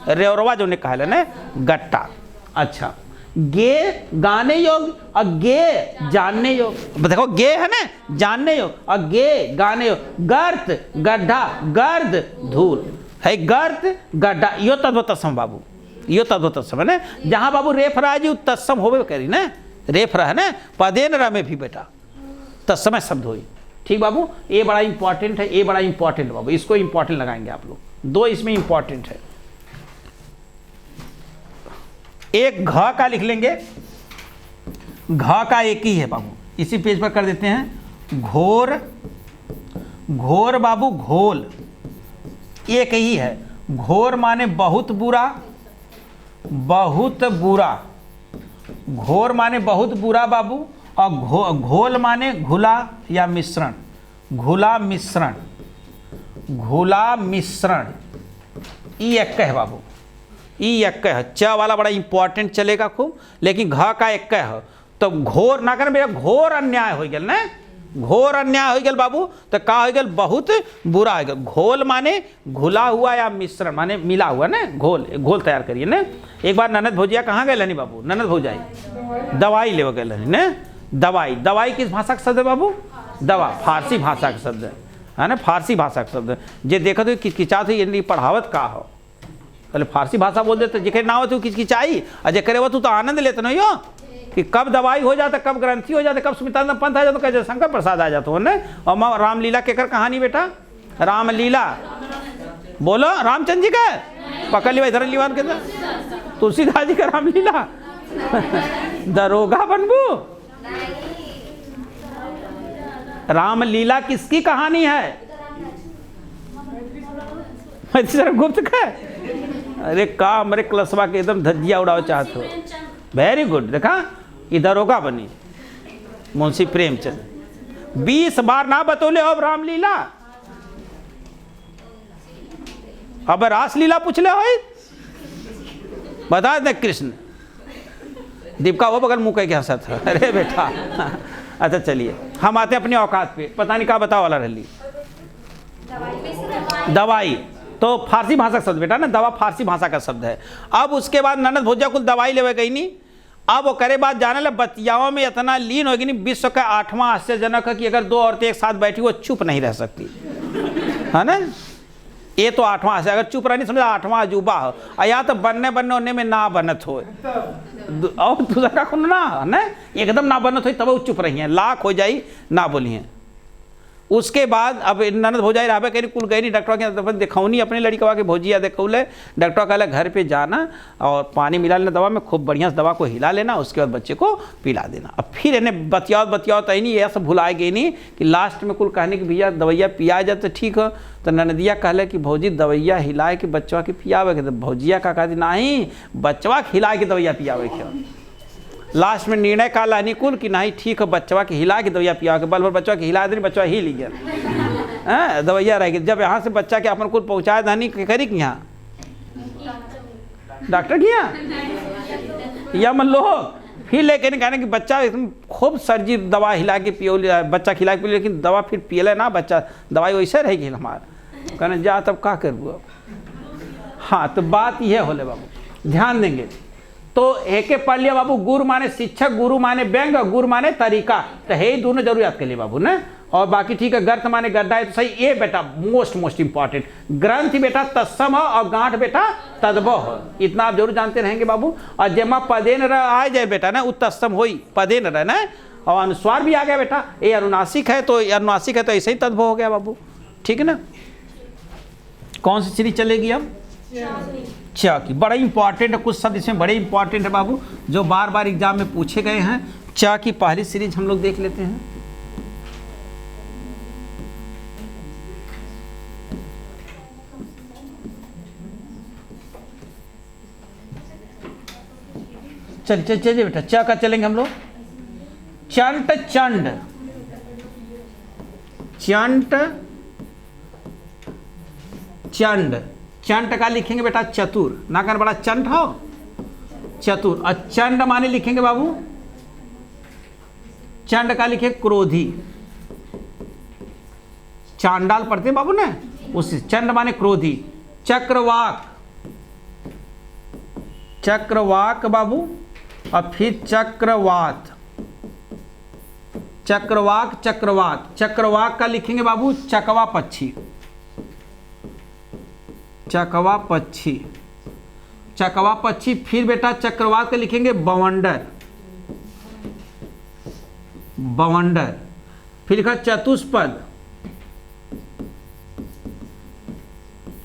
रेवरवा जो ने कहले ना गट्टा। अच्छा गे गाने योग और गे जानने योग। देखो गे है ना जानने योग और गे गाने योग। गर्त गड्ढा, गर्द धूल, है गर्त गड्ढा, यो तद्व तत्सम बाबू, यो तद्व तत्सम है ना। जहाँ बाबू रेफ रहा जी तत्सम होवे करी ना, रेफ रहा है ना, पदे न में भी बेटा तत्समय शब्द होई। ठीक बाबू, ये बड़ा इंपॉर्टेंट है, ये बड़ा इंपॉर्टेंट बाबू, इसको इंपॉर्टेंट लगाएंगे आप लोग। दो इसमें इंपॉर्टेंट है। एक घ का लिख लेंगे, घ का एक ही है बाबू, इसी पेज पर कर देते हैं। घोर, घोर बाबू घोल, एक ही है। घोर माने बहुत बुरा, बहुत बुरा, घोर माने बहुत बुरा बाबू। और घोल माने घुला या मिश्रण, घुला मिश्रण, घुला मिश्रण, ई एक है बाबू, ई एक है। च वाला बड़ा इंपॉर्टेंट चलेगा खूब, लेकिन घ का एक है। तो घोर ना कर मेरा घोर अन्याय हो गया ना, घोर अन्याय हो गया बाबू। तो का हो गया बहुत बुरा हो गया। घोल माने घुला हुआ या मिश्रण माने मिला हुआ ना, घोल, घोल तैयार करिए ना। एक बार ननद भौजिया कहाँ गए नहीं बाबू, ननद भौजाई दवाई ले गए ना, दवाई, दवाई किस भाषा का शब्द है बाबू? दवा, फारसी भाषा का शब्द है ना, फारसी भाषा का शब्द है। जे देखा तो किचकिचात ये पढ़ावत का हो, पहले फारसी भाषा बोल देते, जेकर ना हो तो किचकिचाई, और जेकर हो तो आनंद लेते नहीं हो कि कब दवाई हो जाता, कब ग्रंथि हो जाता, कब स्मितानंद पंथ आ जाता, कब शंकर प्रसाद आ जाता हो ने। और रामलीला केकर कहानी बेटा? रामलीला बोलो, रामचंद्र जी का पकड़ लिया इधर लीवान के अंदर, तुलसीदास जी का रामलीला। दरोगा बनबू? रामलीला किसकी कहानी है? गुप्त का? अरे का मेरे क्लसवा के एकदम धज्जिया उड़ाओ चाहते हो। वेरी गुड, देखा ये दरोगा बनी मुंशी प्रेमचंद। 20 बार ना बतौले अब रामलीला, अब रासलीला पूछले हो, बता दे कृष्ण। दीपका वो बगल मुंह के हंसा था, अरे बेटा। अच्छा चलिए हम आते हैं अपनी औकात पे, पता नहीं क्या बताओ वाला रही। दवाई तो फारसी भाषा का शब्द बेटा ना, दवा फारसी भाषा का शब्द है। अब उसके बाद ननद भोजा कुल दवाई लेवे गई नहीं, अब वो करे बात जाने लगे बतियाओं में इतना लीन होगी नहीं। विश्व का 8वां आश्चर्यजनक है कि अगर 2 औरतें एक साथ बैठी वो चुप नहीं रह सकती, है ना। ये तो 8वां आश्चर्य, अगर चुप रहनी समझा 8वां अजूबा हो। या तो बनने होने में ना बनत हो, और दूसरा कौन ना एकदम ना बनत हो तब वो चुप रही है, लाख हो जाई ना बोली हैं। उसके बाद अब ननद भौजाई रहा कहीं कुल गई नहीं, डॉक्टर के दिखौनी अपने लड़कवा के भौजिया देखौले। डॉक्टर कहला घर पे जाना और पानी मिला लेना दवा में, खूब बढ़िया से दवा को हिला लेना, उसके बाद बच्चे को पिला देना। अब फिर इन्हें बतियाओ तो नहीं, यह सब भुलाए गई नहीं कि लास्ट में कुल कहने की भैया दवैया पिया जाए तो ठीक हो। तो ननदिया कहले कि भौजी दवैया हिलाए के बच्चवा के पियावे के, तो भौजिया का कहती नहीं, बच्चवा के हिलाए के दवैया पियावे के। लास्ट में निर्णय का अनुकूल कि नहीं ठीक है, बच्चवा के हिला के दवैया पिया के, बल भर बच्चा के हिला दे, बच्चा हिल गया दवैया रहेगी। जब यहाँ से बच्चा के अपन कुल पहुँचाए धानी करी कि यहाँ डॉक्टर की यहाँ या मन लो, फिर लेके नहीं कहने कि बच्चा एकदम खूब सर्जी दवा हिला के पियो, बच्चा खिला के पियो, लेकिन दवा फिर पियले ना, बच्चा दवाई वैसे रहेगी हमारा। कहने जा तब क्या करबू अब। हाँ तो बात यह होले बाबू, ध्यान देंगे तो एक पढ़ लिया बाबू, गुरु माने शिक्षक, गुरु माने व्यंग, गुरु माने तरीका, तो है ही दोनों जरूरियात के लिए बाबू ना। और बाकी ठीक है, गर्त माने गड्ढा है तो सही। ये बेटा मोस्ट इंपॉर्टेंट, ग्रंथ बेटा तत्सम हो और गांठ बेटा तद्भव हो, इतना आप जरूर जानते रहेंगे बाबू। और जेमा पदे न आ जाए बेटा ना, उत्तम हो पदे न रहना, और अनुस्वार भी आ गया बेटा, ये अनुनासिक है तो ऐसे ही तद्भव हो गया बाबू, ठीक है ना। कौन सी सीरीज चलेगी अब? च की, बड़ा इंपॉर्टेंट है, कुछ शब्द इसमें बड़े इंपॉर्टेंट है बाबू, जो बार बार एग्जाम में पूछे गए हैं। च की पहली सीरीज हम लोग देख लेते हैं। चलिए बेटा, च का चलेंगे हम लोग। चंट चंड, चंट चंड, चंट का लिखेंगे बेटा चतुर, ना कर बड़ा चंट हो चतुर। और चंड माने लिखेंगे बाबू, चंड का लिखे क्रोधी, चांडाल पढ़ते हैं बाबू ने, उस चंड माने क्रोधी। चक्रवाक, चक्रवाक बाबू, और फिर चक्रवात, चक्रवाक चक्रवात। चक्रवाक का लिखेंगे बाबू चकवा पक्षी, चकवा पक्षी, चकवा पक्षी। फिर बेटा चक्रवात के लिखेंगे बवंडर, बवंडर। फिर लिखा चतुष्पद,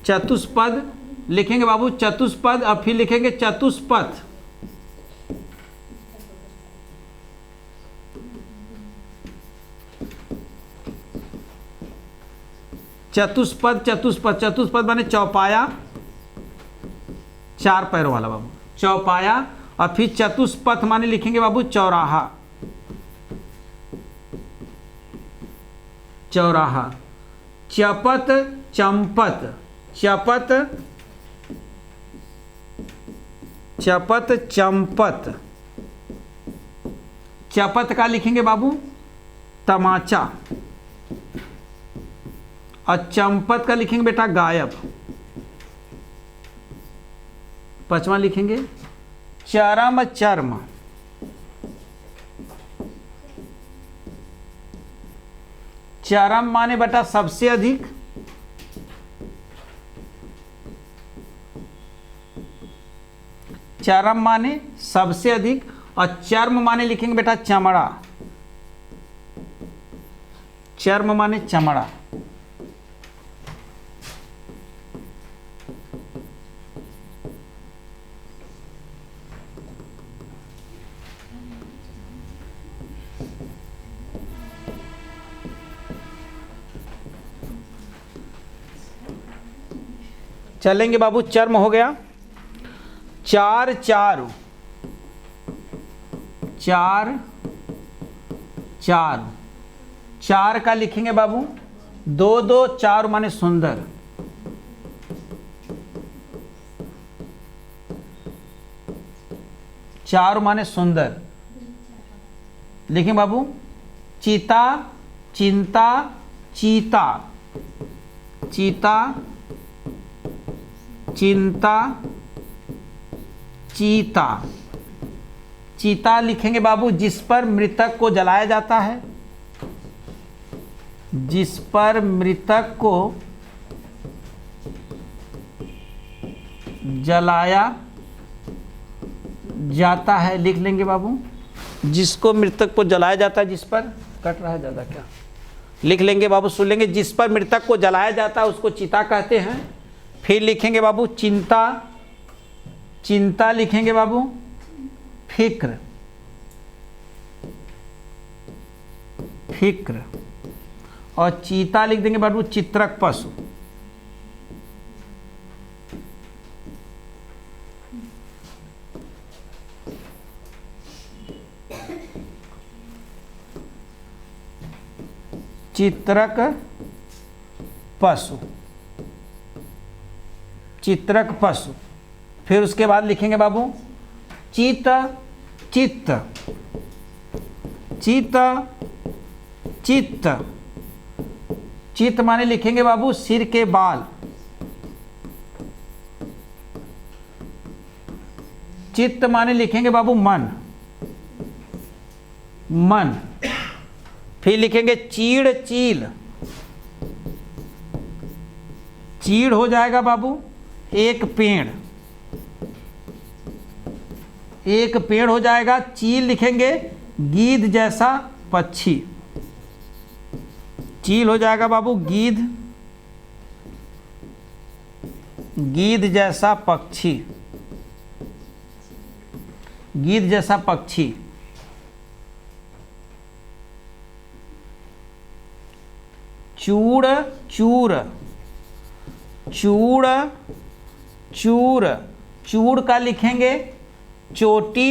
चतुष्पद लिखेंगे बाबू चतुष्पद। और फिर लिखेंगे चतुष्पथ, चतुष्पद चतुष्पद। चतुष्पद माने चौपाया, 4 पैरों वाला बाबू, चौपाया। और फिर चतुष्पथ माने लिखेंगे बाबू चौराहा, चौराहा। चपत चंपत, चपत चपत चंपत। चपत का लिखेंगे बाबू तमाचा, और चंपत का लिखेंगे बेटा गायब। 5वां लिखेंगे चरम चर्म, चरम माने बेटा सबसे अधिक, चरम माने सबसे अधिक, और चर्म माने लिखेंगे बेटा चमड़ा, चर्म माने चमड़ा। चलेंगे बाबू, चर्म हो गया। चार चार, चार चार, चार का लिखेंगे बाबू दो दो, चार माने सुंदर, चार माने सुंदर। लिखें बाबू चीता, चिंता, चीता, चीता, चिंता, चीता। चीता लिखेंगे बाबू जिस पर मृतक को जलाया जाता है, जिस पर मृतक को जलाया जाता है। लिख लेंगे बाबू जिसको मृतक को जलाया जाता है, जिस पर कट रहा है ज़्यादा क्या, लिख लेंगे बाबू, सुन लेंगे। जिस पर मृतक को जलाया जाता है उसको चिता कहते हैं। फिर लिखेंगे बाबू चिंता, चिंता लिखेंगे बाबू फिक्र, फिक्र, और चीता लिख देंगे बाबू चित्रक पशु। चित्रक पशु, चित्रक पशु। फिर उसके बाद लिखेंगे बाबू चित, चित्त, चित, चित्त। चित्त माने लिखेंगे बाबू सिर के बाल, चित्त माने लिखेंगे बाबू मन, मन। फिर लिखेंगे चीड़, चील, चीड़ हो जाएगा बाबू एक पेड़, एक पेड़ हो जाएगा। चील लिखेंगे गीध जैसा पक्षी, चील हो जाएगा बाबू गीध, गीध जैसा पक्षी, गीध जैसा पक्षी। चूड़, चूर, चूड़, चूर। चूड़ का लिखेंगे चोटी,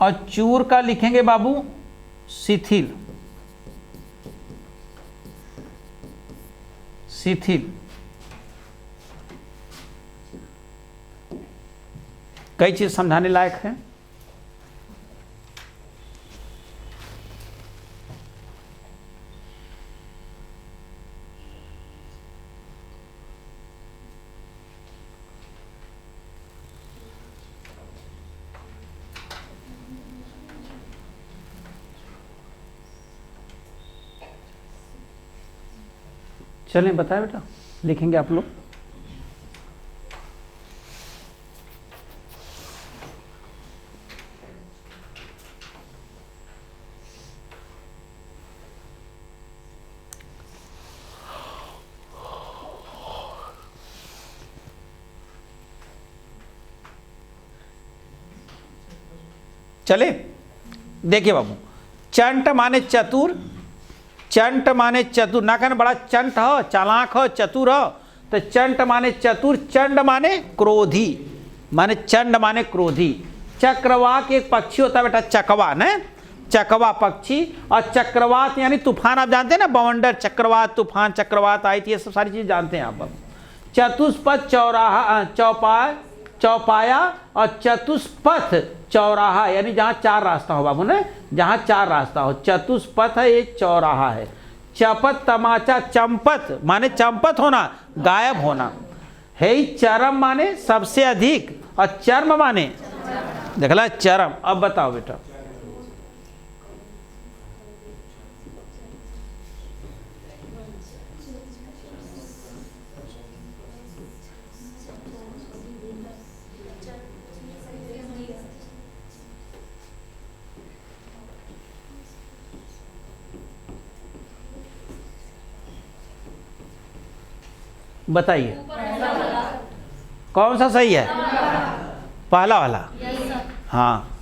और चूर का लिखेंगे बाबू शिथिल, शिथिल। कई चीज समझाने लायक है। चलें बताएं बेटा, लिखेंगे आप लोग। चले देखिए बाबू, चंट माने चतुर, चंट माने चतुर, ना कहना बड़ा चंट हो, चालाक हो, चतुर हो, तो चंट माने चतुर। चंड माने क्रोधी, माने चंड माने क्रोधी। चक्रवात एक पक्षी होता है बेटा, चकवा न, चकवा पक्षी। और चक्रवात यानी तूफान, आप जानते हैं ना, बवंडर, चक्रवात, तूफान, चक्रवात आई थी, ये सब सारी चीज़ जानते हैं आप। चतुष्पथ चौराहा, चौपाया, और चतुष्पथ चौराहा यानी जहाँ चार रास्ता हो बाबू ने, जहाँ चार रास्ता हो। चतुष्पथ है, एक चौराहा है। चपत तमाचा, चंपत माने चंपत होना, गायब होना है। चरम माने सबसे अधिक, और चर्म माने देखला चरम। अब बताओ बेटा, बताइए कौन सा सही है? पहला वाला। हाँ,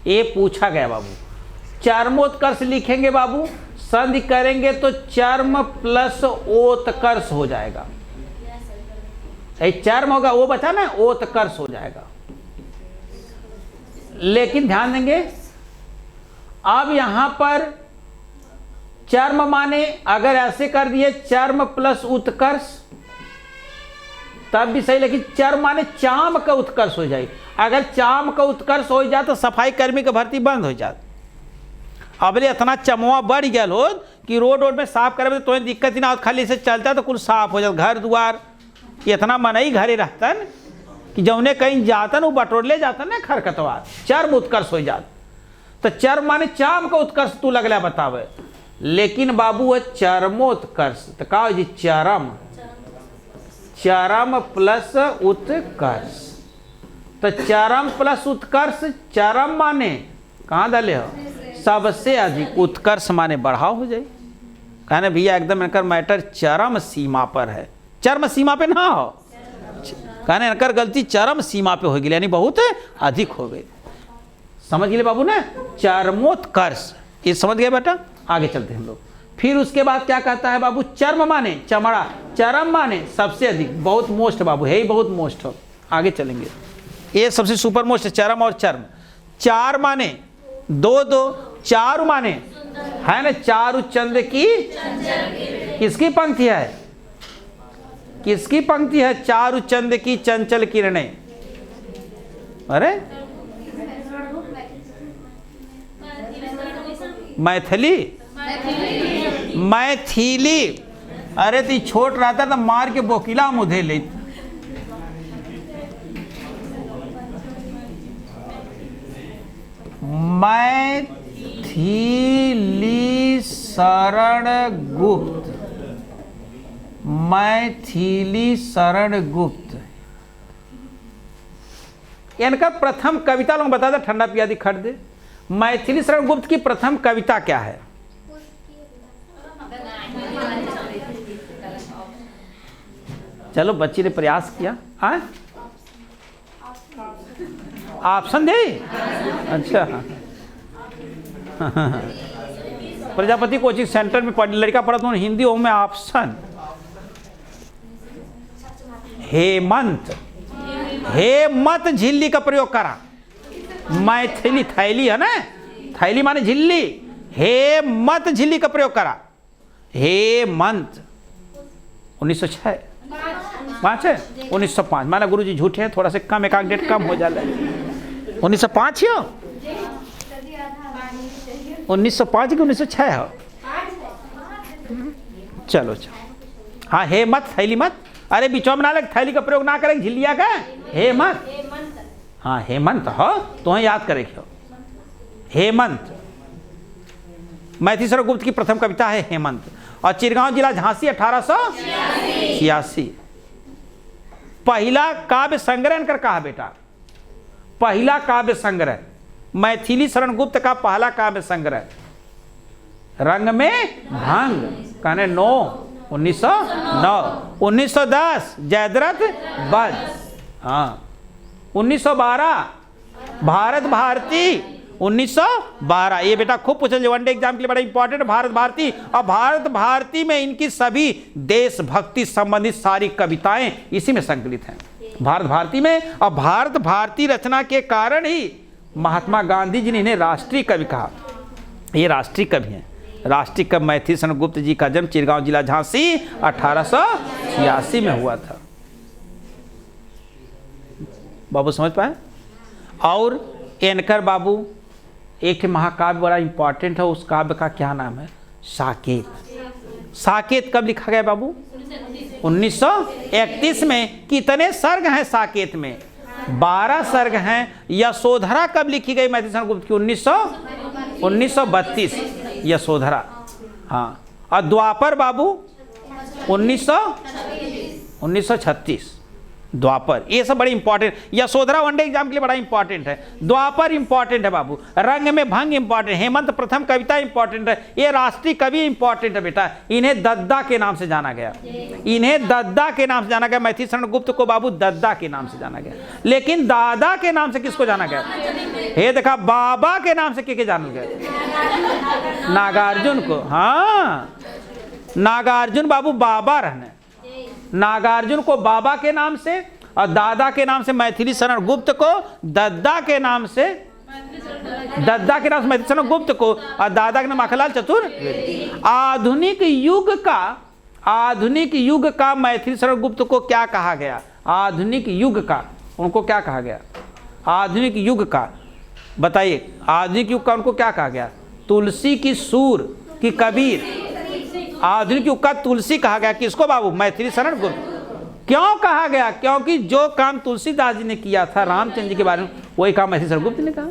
ये पूछा गया बाबू। चर्मोत्कर्ष लिखेंगे बाबू, संधि करेंगे तो चर्म प्लस ओतकर्ष हो जाएगा। चर्म होगा वो बचा ना, ओतकर्ष हो जाएगा। लेकिन ध्यान देंगे, अब यहां पर चर्म माने अगर ऐसे कर दिए चर्म प्लस उत्कर्ष तब भी सही, लेकिन चर्म माने चाम का उत्कर्ष हो जाए। अगर चाम का उत्कर्ष हो जाए तो सफाई कर्मी की भर्ती बंद हो जाए। अबले इतना चमवा बढ़ गया हो कि रोड में साफ करे तो दिक्कत ही ना हो, खाली से चलता तो कुल साफ हो जाता। घर द्वार इतना मनई घरे रहता न कि जौने कहीं जाता वो बटोर ले जाता ना खरकतवार, चर्म उत्कर्ष हो जाता। तो चर्म माने चाम का उत्कर्ष तू लगला बतावे, लेकिन बाबू वो चर्मोत्कर्ष तो कहा जी चरम, चरम प्लस उत्कर्ष। तो चरम प्लस उत्कर्ष, चरम माने कहाँ डाले हो? सबसे अधिक, उत्कर्ष माने बढ़ाव हो जाए। कहने भैया एकदम इनकर मैटर चरम सीमा पर है, चरम सीमा पे ना हो। कहने इनकर गलती चरम सीमा पे हो गई, यानी बहुत अधिक हो गई। समझ गए बाबू ना? चर्मोत्कर्ष, ये समझ गए बेटा? आगे चलते हैं हम लोग। फिर उसके बाद क्या कहता है बाबू? चर्म माने चमड़ा, चरम माने सबसे अधिक, बहुत मोस्ट बाबू है ही, बहुत मोस्ट हो। आगे चलेंगे, ये सबसे सुपर मोस्ट चरम और चर्म। चार माने दो दो, चारु माने है ना, चारु चंद्र की किसकी पंक्ति है? किसकी पंक्ति है? चारु चंद्र की चंचल किरणें। अरे मैथिली, मैथिली। अरे तो छोट रहता तो मार के बोकिला मुझे ले। मैथिली शरण गुप्त, मैथिली शरण गुप्त। इनका प्रथम कविता लोग बता दे, ठंडा पिया दी खट दे। मैथिली शरण गुप्त की प्रथम कविता क्या है? चलो बच्ची ने प्रयास किया। ऑप्शन दे। अच्छा, प्रजापति कोचिंग सेंटर में लड़का पढ़ा तो हिंदी हो में ऑप्शन हेमंत, हेमंत झिल्ली का प्रयोग करा। मैथिली थैली है ना, थैली माने झिल्ली, हेमंत झिल्ली का प्रयोग करा। हेमंत 1906 5 है 1905 माना गुरुजी झूठे हैं, थोड़ा से कम, एक आध डेट कम हो जाए। 1905 हो, 1905 कि 1906 हो? चलो चलो, हाँ हेमंत थैली मत, अरे बीचों में ना लग, थैली का प्रयोग ना करें, झिल्लिया का हेमंत। हाँ हेमंत हो तो याद करेंगे। हेमंत मैथिली शरण गुप्त की प्रथम कविता है हेमंत। और चिरगांव जिला झांसी 1886। पहला काव्य संग्रह इनकर कहा बेटा, पहला काव्य संग्रह मैथिली शरण गुप्त का पहला काव्य संग्रह रंग में भंग, कहने 1909। 1910 जयद्रथ बध। हाँ 1912 भारत भारती, 1912। ये बेटा खूब पूछा जाए वनडे एग्जाम के लिए, बड़ा इंपॉर्टेंट भारत भारती। और भारत भारती में इनकी सभी देशभक्ति संबंधित सारी कविताएं इसी में संकलित हैं, भारत भारती में। और भारत भारती रचना के कारण ही महात्मा गांधी जी ने इन्हें राष्ट्रीय कवि कहा। ये राष्ट्रीय कवि हैं। राष्ट्रीय कवि मैथिली शरण गुप्त जी का जन्म चिरगांव जिला झांसी 1886 में हुआ था। बाबू समझ पाए? और एनकर बाबू एक महाकाव्य बड़ा इंपॉर्टेंट है, उस काव्य का क्या नाम है? साकेत। साकेत कब लिखा गया बाबू? 1931 में। कितने सर्ग हैं साकेत में? 12 सर्ग हैं। यशोधरा कब लिखी गई मैथिली शरण गुप्त की? 1932 यशोधरा। हाँ, और द्वापर बाबू 1936। द्वापर, ये सब बड़े इंपॉर्टेंट, यशोधरा वनडे एग्जाम के लिए बड़ा इंपॉर्टेंट है। द्वापर इंपॉर्टेंट है बाबू, रंग में भंग इंपॉर्टेंट, हेमंत प्रथम कविता इंपॉर्टेंट है, ये राष्ट्रीय कवि इंपॉर्टेंट है बेटा। इन्हें दद्दा के नाम से जाना गया, इन्हें दद्दा के नाम से जाना गया। मैथिली शरण गुप्त को बाबू दद्दा के नाम से जाना गया। लेकिन दादा के नाम से किसको जाना गया? ये देखा, बाबा के नाम से के जाना गया? नागार्जुन को। हाँ, नागार्जुन बाबू बाबा रहने, नागार्जुन को बाबा के नाम से और दादा के नाम से मैथिली शरण गुप्त को, दद्दा के नाम से, दद्दा के नाम से मैथिली शरण गुप्त को और दादा के नाम अखलाल चतुर्वेदी। आधुनिक युग का मैथिली शरण गुप्त को क्या कहा गया? आधुनिक युग का उनको क्या कहा गया? आधुनिक युग का बताइए, आधुनिक युग का उनको क्या कहा गया? तुलसी की सूर की कबीर। आधुनिक युग का तुलसी कहा गया किसको बाबू? मैथिली शरण गुप्त। क्यों कहा गया? क्योंकि जो काम तुलसीदास जी ने किया था रामचंद्र जी के बारे में, वही काम मैथिली शरण गुप्त ने कहा।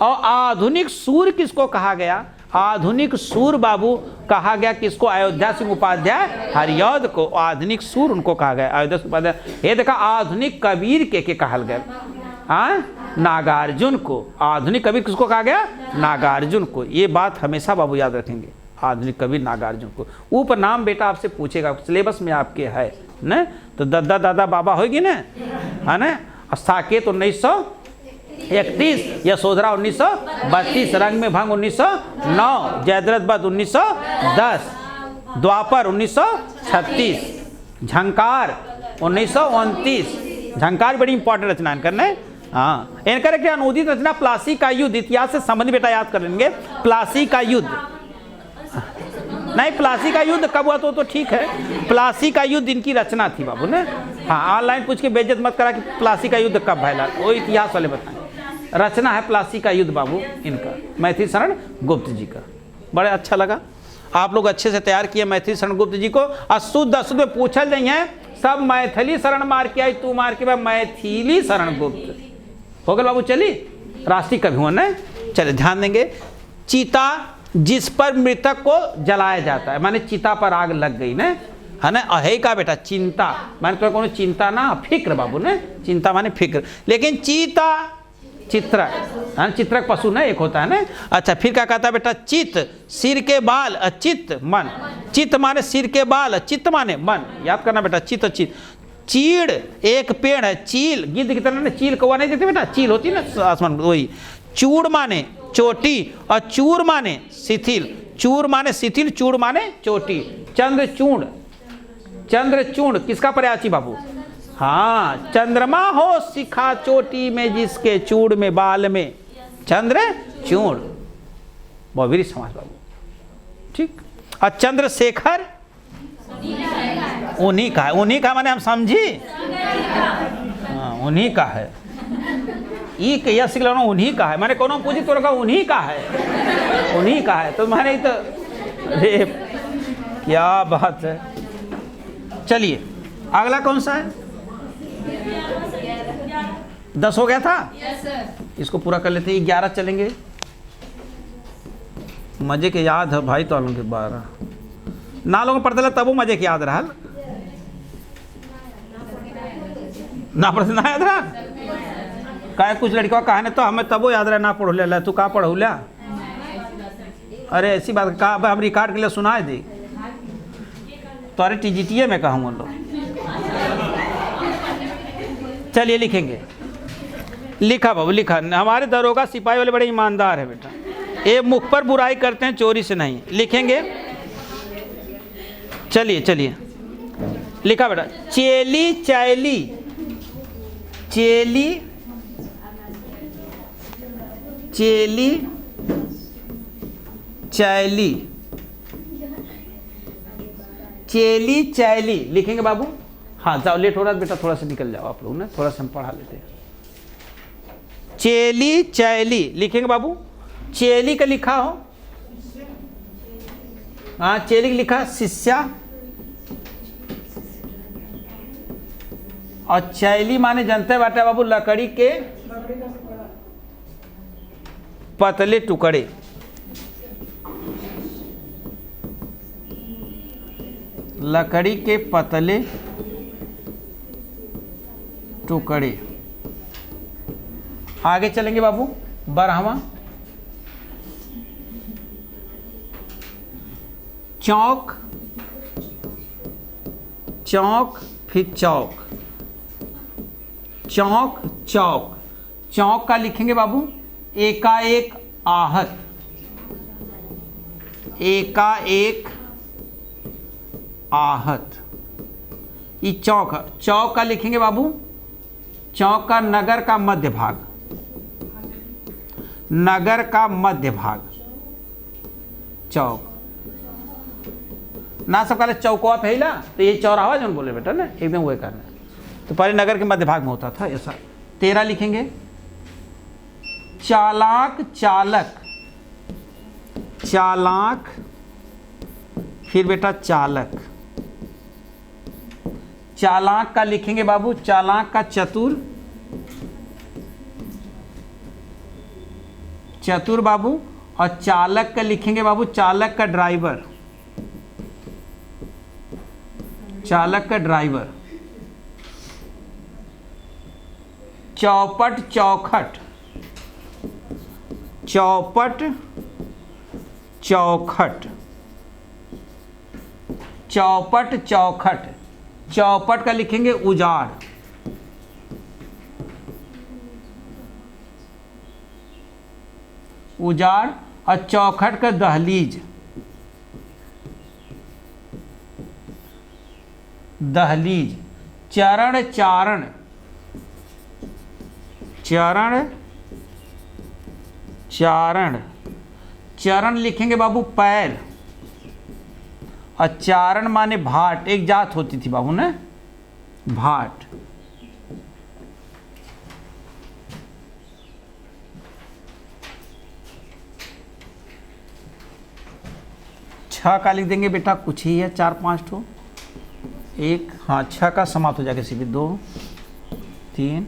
और आधुनिक सूर किसको कहा गया? आधुनिक सूर बाबू कहा गया किसको? अयोध्या सिंह उपाध्याय हरियौध को आधुनिक सूर उनको कहा गया, अयोध्या सिंह उपाध्याय। ये देखा, आधुनिक कबीर के कहल गए? हाँ, नागार्जुन को। आधुनिक कबीर किसको कहा गया? नागार्जुन को। ये बात हमेशा बाबू याद रखेंगे, आधुनिक कबीर नागार्जुन को। उपनाम बेटा आपसे पूछेगा, सिलेबस में आपके है न, तो दद्दा दादा बाबा होगी ना, है ना। साकेत 1931, यशोधरा 1932, रंग में भंग 1909, जयद्रथ बध 1910, द्वापर 1936, झंकार 1929। झंकार बड़ी इंपॉर्टेंट रचना करना है। हाँ, इनका एक अनुदित रचना प्लासी का युद्ध, इतिहास से संबंधित बेटा याद कर लेंगे। प्लासी का युद्ध नहीं, प्लासी का युद्ध कब हुआ तो ठीक है। प्लासी का युद्ध इनकी रचना थी बाबू ने। हाँ, ऑनलाइन पूछ के बेइज्जत मत करा कि प्लासी का युद्ध कब भैला, वो इतिहास वाले बताएं। रचना है प्लासी का युद्ध बाबू इनका, मैथिली शरण गुप्त जी का। बड़े अच्छा लगा, आप लोग अच्छे से तैयार किए मैथिली शरण गुप्त जी को। अशुद्ध अशुद्ध पूछल नहीं है, सब मैथिली शरण मार के आई, तू मार के मैथिली शरण गुप्त हो गए बाबू। चलिए, राष्ट्रीय कवि हुआ ना। चलिए ध्यान देंगे। चीता जिस पर मृतक को जलाया जाता है, माने चिता पर आग लग गई ना, है ना। अहे का बेटा चिंता, माने तो कोनो चिंता ना, फिक्र बाबू ने। चिंता माने फिक्र। लेकिन चीता चित्रक, है चित्रक पशु ना एक होता है ना। अच्छा, फिर क्या कहता है बेटा? चित्त सिर के बाल, चित्त मन। चित्त माने सिर के बाल, चित्त माने मन। याद करना बेटा, चित्त चित्त। चीड़ एक पेड़ है, चील गिद्ध की तरह चील कौवा नहीं देते बेटा, चील होती है ना आसमान, वही। चूड़ माने चोटी और चूर माने शिथिल। चूर माने शिथिल, चूड़ माने चोटी। चंद्रचूड़, चंद्रचूड़ किसका पर्यायवाची बाबू? हाँ, चंद्रमा हो शिखा चोटी में जिसके, चूड़ में बाल में चंद्रचूड़। बहुवीरी समास बाबू, ठीक। और चंद्रशेखर उन्हीं का है, उन्हीं का माने हम समझी। हाँ, उन्हीं का है। ई के यश उन्हीं का है, मैंने कोनो पूछी तो रखा उन्हीं का है, उन्हीं का है। तो मैंने तो अरे क्या बात है। चलिए अगला कौन सा है? 10 हो गया था। इसको पूरा कर लेते हैं, 11 चलेंगे। मजे के याद है भाई, तो आलू के 12 ना लोगों पढ़ते तब वो मजे के याद रहा ना, पढ़ते ना याद रहा। कहे कुछ लड़का कहा ने तो हमें तब वो याद रहा ना पढ़ ले, तू कहा पढ़ू लिया। अरे ऐसी बात कहा, हम रिकॉर्ड के लिए सुनाए दी तो अरे टीजीटीए में कहूँगा लोग। चलिए लिखेंगे, लिखा बाबू लिखा। हमारे दरोगा सिपाही वाले बड़े ईमानदार है बेटा, ये मुख पर बुराई करते हैं, चोरी से नहीं। लिखेंगे, चलिए चलिए लिखा बेटा। चेली चैली, चेली चेली चैली, चेली चैली लिखेंगे बाबू। हाँ जाओ, लेट हो रहा है बेटा, थोड़ा सा निकल जाओ आप लोग ना, थोड़ा सा हम पढ़ा लेते हैं। चेली चैली लिखेंगे बाबू। चेली का लिखा हो, हाँ चेली का लिखा शिष्या, और चैली माने जानते हैं बाटा बाबू लकड़ी के पतले टुकड़े। लकड़ी के पतले टुकड़े। आगे चलेंगे बाबू 12वां, चौक, चौक फिर चौक, चौक चौक। चौक का लिखेंगे बाबू एकाएक आहत, एकाएक आहत, ये चौक। चौक का लिखेंगे बाबू, चौक का नगर का मध्य भाग, नगर का मध्य भाग, चौक ना। सब कहले चौकवा फैला, तो ये चौराहा जो बोले बेटा ना, एकदम वही करना। तो पहले नगर के मध्य भाग में होता था ऐसा। 13 लिखेंगे चालाक चालक, चालाक फिर बेटा चालक। चालाक का लिखेंगे बाबू, चालाक का चतुर, चतुर बाबू। और चालक का लिखेंगे बाबू, चालक का ड्राइवर, चालक का ड्राइवर। चौपट चौखट, चौपट चौखट, चौपट चौखट। चौपट का लिखेंगे उजाड़, उजाड़। और चौखट का दहलीज, दहलीज। चरण चारण, चरण चारण। चरण लिखेंगे बाबू पैर, और चारण माने भाट, एक जात होती थी बाबू ने, भाट। छह का लिख देंगे बेटा, कुछ ही है 4-5 ठो। एक, हाँ 6 का समाप्त हो जाएगा सीधे। 2 3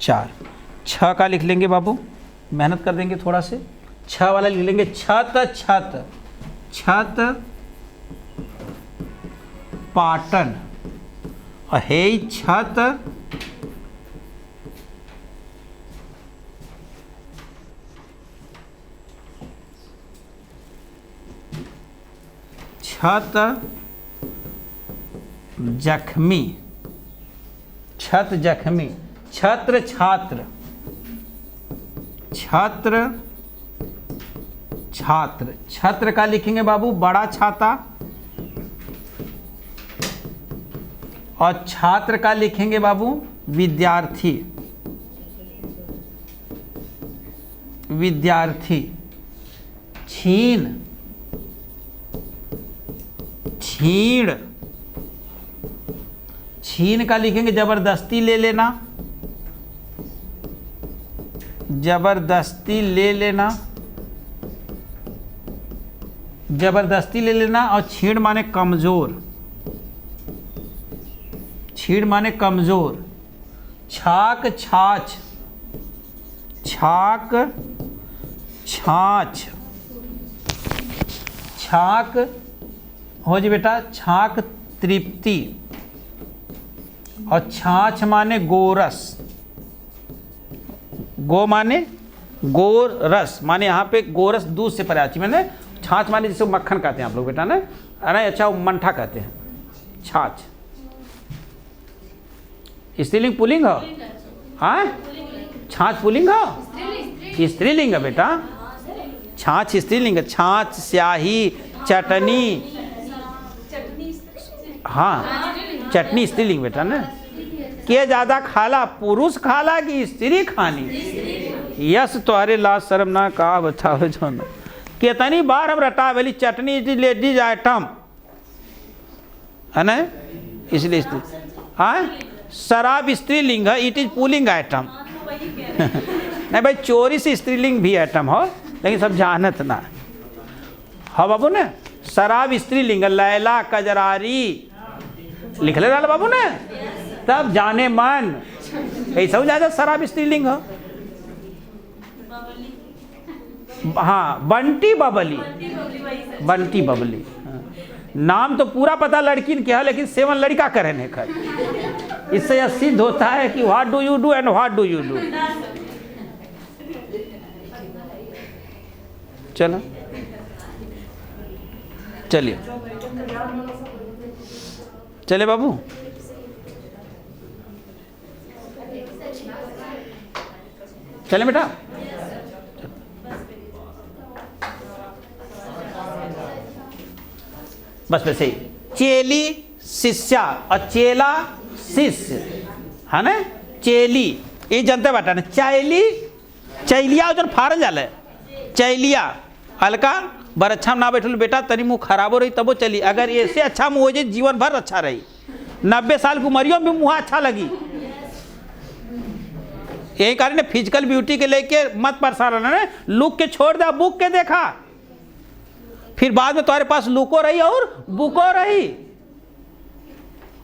4, 6 का लिख लेंगे बाबू, मेहनत कर देंगे थोड़ा से। 6 वाला लिख लेंगे छत छत, छत पाटन। और हे छत छत जख्मी, छत जख्मी। छत्र छात्र, छत्र छात्र। छत्र का लिखेंगे बाबू बड़ा छाता, और छात्र का लिखेंगे बाबू विद्यार्थी, विद्यार्थी। छीन, छीण। छीन का लिखेंगे जबरदस्ती ले लेना, जबरदस्ती ले लेना, जबरदस्ती ले लेना। और छीण माने कमजोर, छीण माने कमजोर। छाक छाछ, छाक छाछ। छाक हो जी बेटा, छाक तृप्ति। और छाछ माने गोरस, गो माने गोर, रस माने यहाँ पे गोरस दूध से पराची मैंने। छाछ माने जिसे मक्खन कहते हैं आप लोग बेटा ना, अरे अच्छा वो मंठा कहते हैं। छाछ स्त्रीलिंग पुल्लिंग हो? हाँ, छाछ पुल्लिंग हो, स्त्रीलिंग है बेटा। छाछ स्त्रीलिंग है। छाछ स्याही, चटनी, हाँ चटनी स्त्रीलिंग बेटा ना। के ज्यादा खाला, पुरुष खाला कि स्त्री खानी? यस तोहरे लाज शर्म ना का बतावे जो ना। कितनी बार हम रटावेली चटनी इज लेडीज आइटम है ना, इसलिए स्त्री। हाँ, शराब स्त्रीलिंग है, इट इज पुलिंग आइटम। नहीं भाई, चोरी से स्त्रीलिंग भी आइटम हो, लेकिन सब जानत ना। हाँ बाबू ने, शराब स्त्रीलिंग, लैला कजरारी लिख ले रहा बाबू ने, तब जाने मन ऐसा हो जाएगा। शराब स्त्रीलिंग हो। हाँ, बंटी बबली, बंटी बबली। हाँ। नाम तो पूरा पता लड़की के है, लेकिन सेवन लड़का करे नहीं कर। इससे यह सिद्ध होता है कि what do you do and what do you do. चलो चलिए, चले बाबू। चले बेटा। बस वैसे ही चेली शिष्या और चेला शिष्य है ना। चेली ये जनते बाटा ना, चैली चैलिया जो फारल जाल चैलिया हल्का बर अच्छा ना बैठल बेटा, तनी मुँह खराबो रही तबो चली। अगर ऐसे अच्छा मुँह हो जाए जीवन भर अच्छा रही, 90 साल की उमरियों में मुँह अच्छा लगी। यही कारण है फिजिकल ब्यूटी के लेके मत परेशान रहना, लुक के छोड़ दे, बुक के देखा, फिर बाद में तुम्हारे पास लुको रही और बुको रही।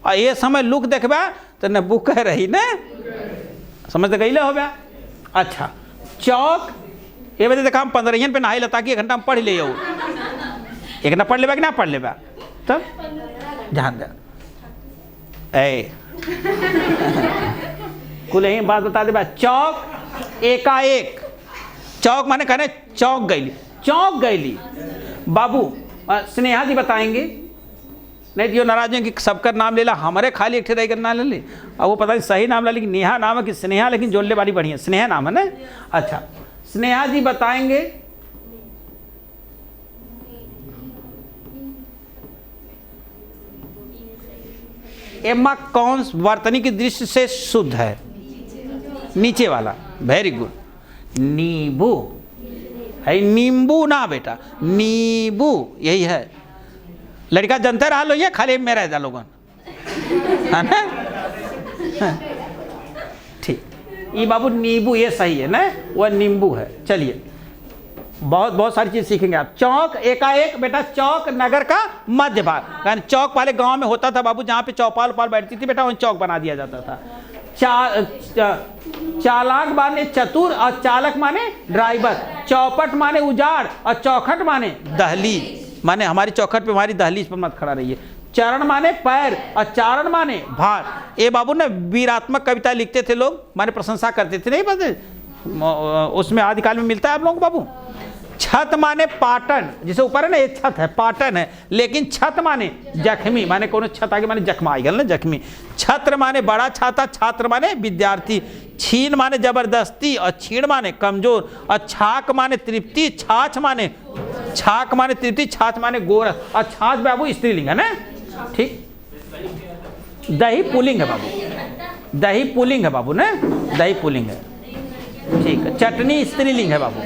और ये समय लुक देखबा तो न बुक रही न, समझते गई हो गया। अच्छा चौक ये बजे देखा हम 15 पे नहाई ला ताकि 1 घंटा में पढ़ ले, एक घंटा पढ़ लेबा कि ना पढ़ लेबा, तब ध्यान दे ए कुल यही बात बता दे। चौक एकाएक, चौक माने कहने चौक गईली, चौक गईली। बाबू स्नेहा जी बताएंगे, नहीं दियो नाराज है कि सबका नाम ले ला, हमारे खाली एक ठे नाम ले ले। और वो पता नहीं सही नाम ला, लेकिन नेहा नाम है कि स्नेहा, लेकिन जोड़ने वाली बढ़िया स्नेहा नाम है ना। अच्छा स्नेहा जी बताएंगे एम्मा कौन वर्तनी की दृष्टि से शुद्ध है? नीचे वाला, वेरी गुड। नींबू है, नींबू ना बेटा, नींबू यही है। लड़का जनते रहा लो, ये खाली मेरा है लोगन, है ना। ठीक, ये बाबू नींबू ये सही है ना, वह नींबू है। चलिए बहुत बहुत सारी चीज सीखेंगे आप। चौक एकाएक बेटा, चौक नगर का मध्य भाग, यानी चौक पहले गांव में होता था बाबू, जहाँ पे चौपाल उपाल बैठती थी बेटा, वहीं चौक बना दिया जाता था। चालाक माने चतुर और चालक माने ड्राइवर, चौपट माने उजाड़ और चौखट माने दहलीज, माने हमारी चौखट पे हमारी दहलीज पर मत खड़ा रहिए। चरण माने पैर और चारण माने भार। ये बाबू ने वीरात्मक कविता लिखते थे लोग, माने प्रशंसा करते थे, नहीं पता उसमें आदिकाल में मिलता है आप लोगों को बाबू। छत माने पाटन, जिसे ऊपर है ना ये छत है, पाटन है, लेकिन छत माने जख्मी, माने कोनो छत आगे माने जख्मा आई गल ना, जख्मी। छत्र माने बड़ा छाता, छात्र माने विद्यार्थी। छीन माने जबरदस्ती और छीण माने कमजोर, और छाक माने तृप्ति, छाछ माने तृप्ति, छाछ माने गोरस, और छाछ बाबू स्त्रीलिंग है ना। ठीक, दही पुलिंग है बाबू, दही पुलिंग है बाबू ना, दही पुलिंग है। ठीक है, चटनी स्त्रीलिंग है बाबू,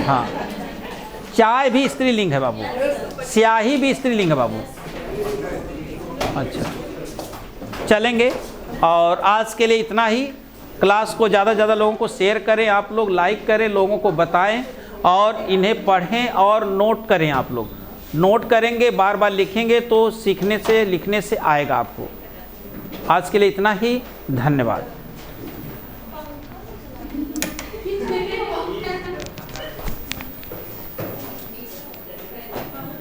हाँ। चाय भी स्त्रीलिंग है बाबू, स्याही भी स्त्रीलिंग है बाबू। अच्छा चलेंगे, और आज के लिए इतना ही। क्लास को ज़्यादा से ज़्यादा लोगों को शेयर करें, आप लोग लाइक करें, लोगों को बताएं और इन्हें पढ़ें और नोट करें। आप लोग नोट करेंगे, बार बार लिखेंगे तो सीखने से लिखने से आएगा आपको। आज के लिए इतना ही, धन्यवाद।